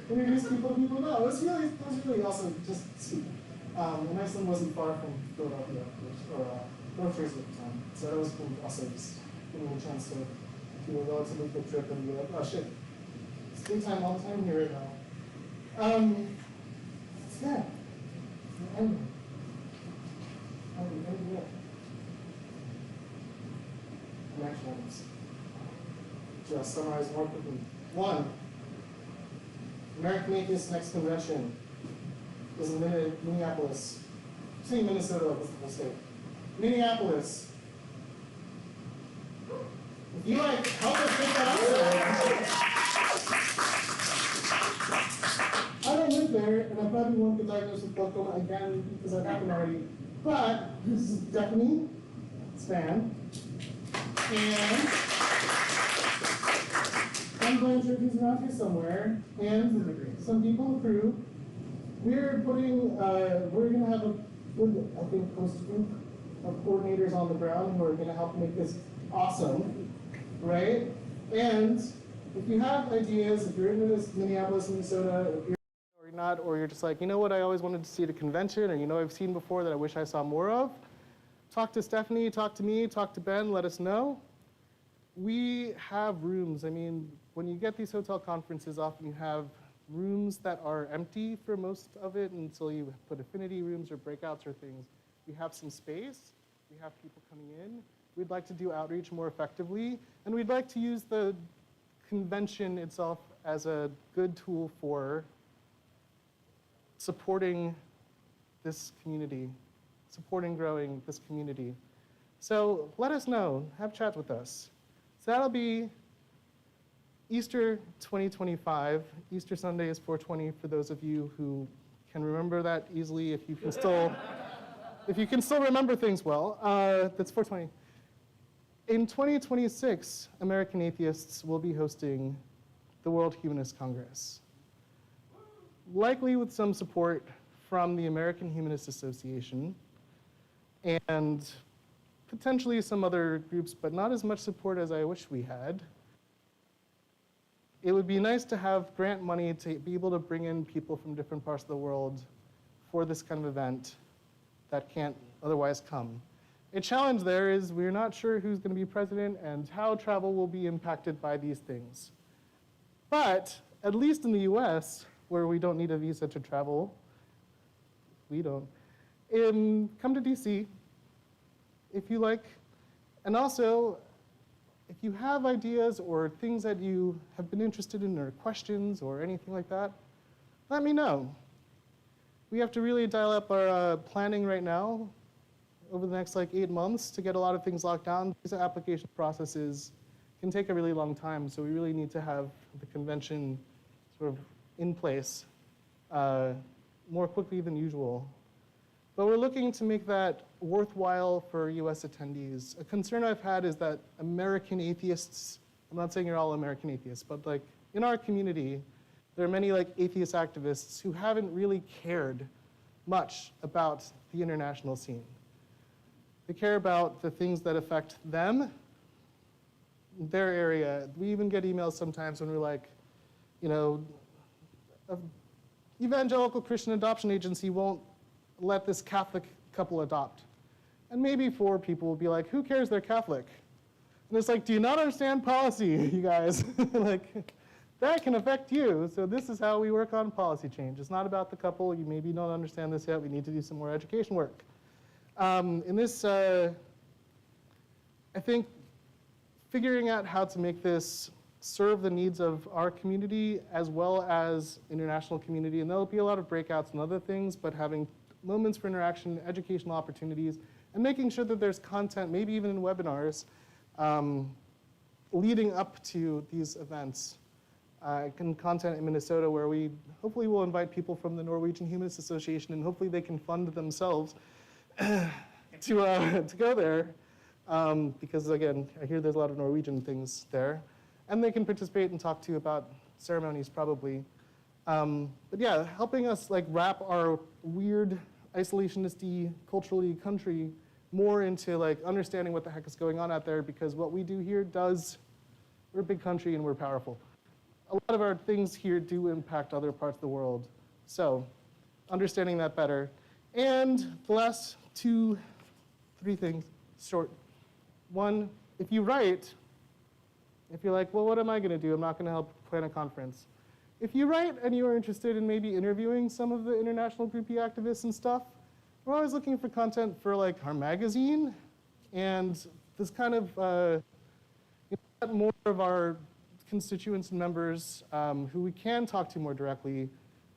Introduce people know. It was really also just sweet. And Iceland wasn't far from Philadelphia, or North Jersey at the time. So that was cool also just giving me a chance to do a relatively quick trip and be like, oh shit, it's free time all the time here right now. Yeah. I'm actually on this. Just summarize more quickly. 1. American Atheists Next Convention is in Minneapolis. I'm saying Minnesota like it's the whole state. Minneapolis. If you like help us get that out, I don't live there, and I probably won't get diagnosed with glaucoma again because I've happened already. But this is Stephanie Span, and I'm going to he's around here somewhere, and some people approve. We're putting, we're going to have a good, I think, host group of coordinators on the ground who are going to help make this awesome, right? And if you have ideas, if you're in Minneapolis, Minnesota, if you're or not, or you're just like, you know what, I always wanted to see at a convention, or you know I've seen before that I wish I saw more of, talk to Stephanie, talk to me, talk to Ben, let us know. We have rooms. I mean, when you get these hotel conferences, often you have rooms that are empty for most of it until you put affinity rooms or breakouts or things. We have some space. We have people coming in. We'd like to do outreach more effectively, and we'd like to use the convention itself as a good tool for supporting this community. supporting growing this community. So let us know, have chat with us. So that'll be Easter 2025. Easter Sunday is 420 for those of you who can remember that easily, if you can still remember things well. That's 420. In 2026, American Atheists will be hosting the World Humanist Congress, likely with some support from the American Humanist Association and potentially some other groups, but not as much support as I wish we had. It would be nice to have grant money to be able to bring in people from different parts of the world for this kind of event that can't otherwise come. A challenge there is we're not sure who's going to be president and how travel will be impacted by these things. But at least in the US, where we don't need a visa to travel, we don't, come to DC if you like. And also, if you have ideas or things that you have been interested in or questions or anything like that, let me know. We have to really dial up our planning right now over the next 8 months to get a lot of things locked down. These application processes can take a really long time, so we really need to have the convention sort of in place more quickly than usual. But we're looking to make that worthwhile for US attendees. A concern I've had is that American atheists, I'm not saying you're all American atheists, but in our community, there are many atheist activists who haven't really cared much about the international scene. They care about the things that affect them, their area. We even get emails sometimes when we're like, evangelical Christian adoption agency won't let this Catholic couple adopt. And maybe 4 people will be like, who cares, they're Catholic? And it's do you not understand policy, you guys? That can affect you. So this is how we work on policy change. It's not about the couple. You maybe don't understand this yet. We need to do some more education work. In this, I think figuring out how to make this serve the needs of our community as well as international community, and there'll be a lot of breakouts and other things, but having moments for interaction, educational opportunities, and making sure that there's content, maybe even in webinars, leading up to these events. Content in Minnesota where we hopefully will invite people from the Norwegian Humanist Association, and hopefully they can fund themselves to go there, because again, I hear there's a lot of Norwegian things there, and they can participate and talk to you about ceremonies probably. But yeah, helping us wrap our weird isolationist-y culturally country more into understanding what the heck is going on out there, because what we do here we're a big country and we're powerful. A lot of our things here do impact other parts of the world. So understanding that better. And the last 2, 3 things, short. One, if you write, if you're like, well, what am I going to do? I'm not going to help plan a conference. If you write and you're interested in maybe interviewing some of the international groupie activists and stuff, we're always looking for content for our magazine, and this kind of more of our constituents and members who we can talk to more directly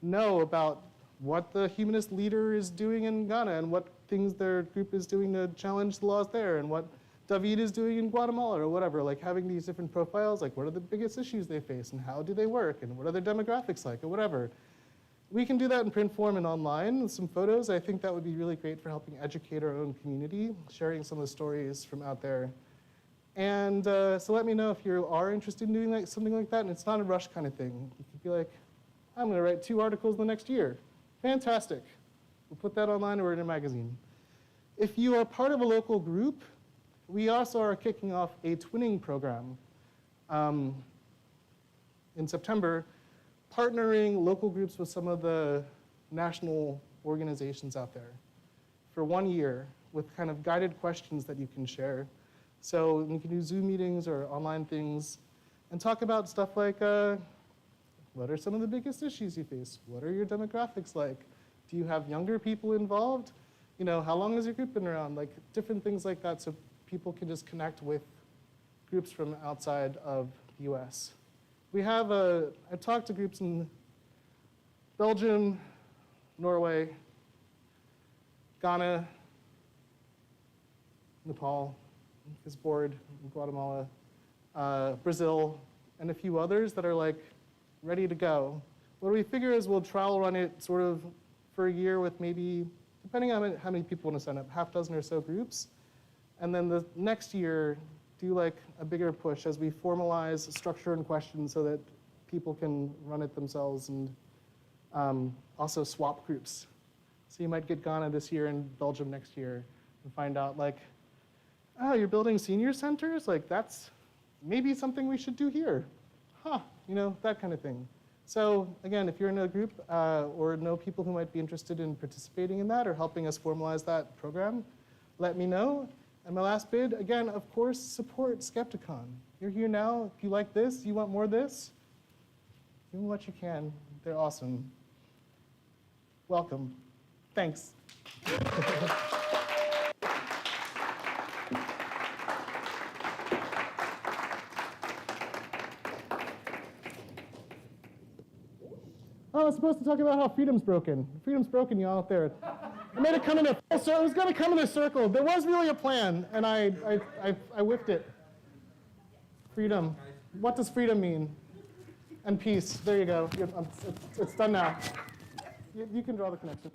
know about what the humanist leader is doing in Ghana and what things their group is doing to challenge the laws there, and what David is doing in Guatemala or whatever. Having these different profiles, what are the biggest issues they face and how do they work and what are their demographics or whatever. We can do that in print form and online with some photos. I think that would be really great for helping educate our own community, sharing some of the stories from out there. And so let me know if you are interested in doing something like that, and it's not a rush kind of thing. You could be like, I'm going to write 2 articles the next year. Fantastic. We'll put that online or in a magazine. If you are part of a local group, we also are kicking off a twinning program in September, partnering local groups with some of the national organizations out there for 1 year with kind of guided questions that you can share. So you can do Zoom meetings or online things and talk about stuff like, what are some of the biggest issues you face? What are your demographics like? Do you have younger people involved? How long has your group been around? Different things like that, so people can just connect with groups from outside of the US. We have I've talked to groups in Belgium, Norway, Ghana, Nepal is board, Guatemala, Brazil, and a few others that are like ready to go. What we figure is we'll trial run it sort of for a year with maybe, depending on how many people want to sign up, half dozen or so groups. And then the next year, do like a bigger push as we formalize structure and questions so that people can run it themselves and also swap groups. So you might get Ghana this year and Belgium next year and find out like, oh, you're building senior centers? Like that's maybe something we should do here. Huh, you know, that kind of thing. So again, if you're in a group or know people who might be interested in participating in that or helping us formalize that program, let me know. And my last bid, again, of course, support Skepticon. You're here now. If you like this, you want more of this, give them what you can. They're awesome. Welcome. Thanks. Oh, I was supposed to talk about how freedom's broken. Freedom's broken, y'all out there. I made it come in a full circle. It was going to come in a circle. There was really a plan, and I whiffed it. Freedom. What does freedom mean? And peace. There you go. It's done now. You can draw the connection.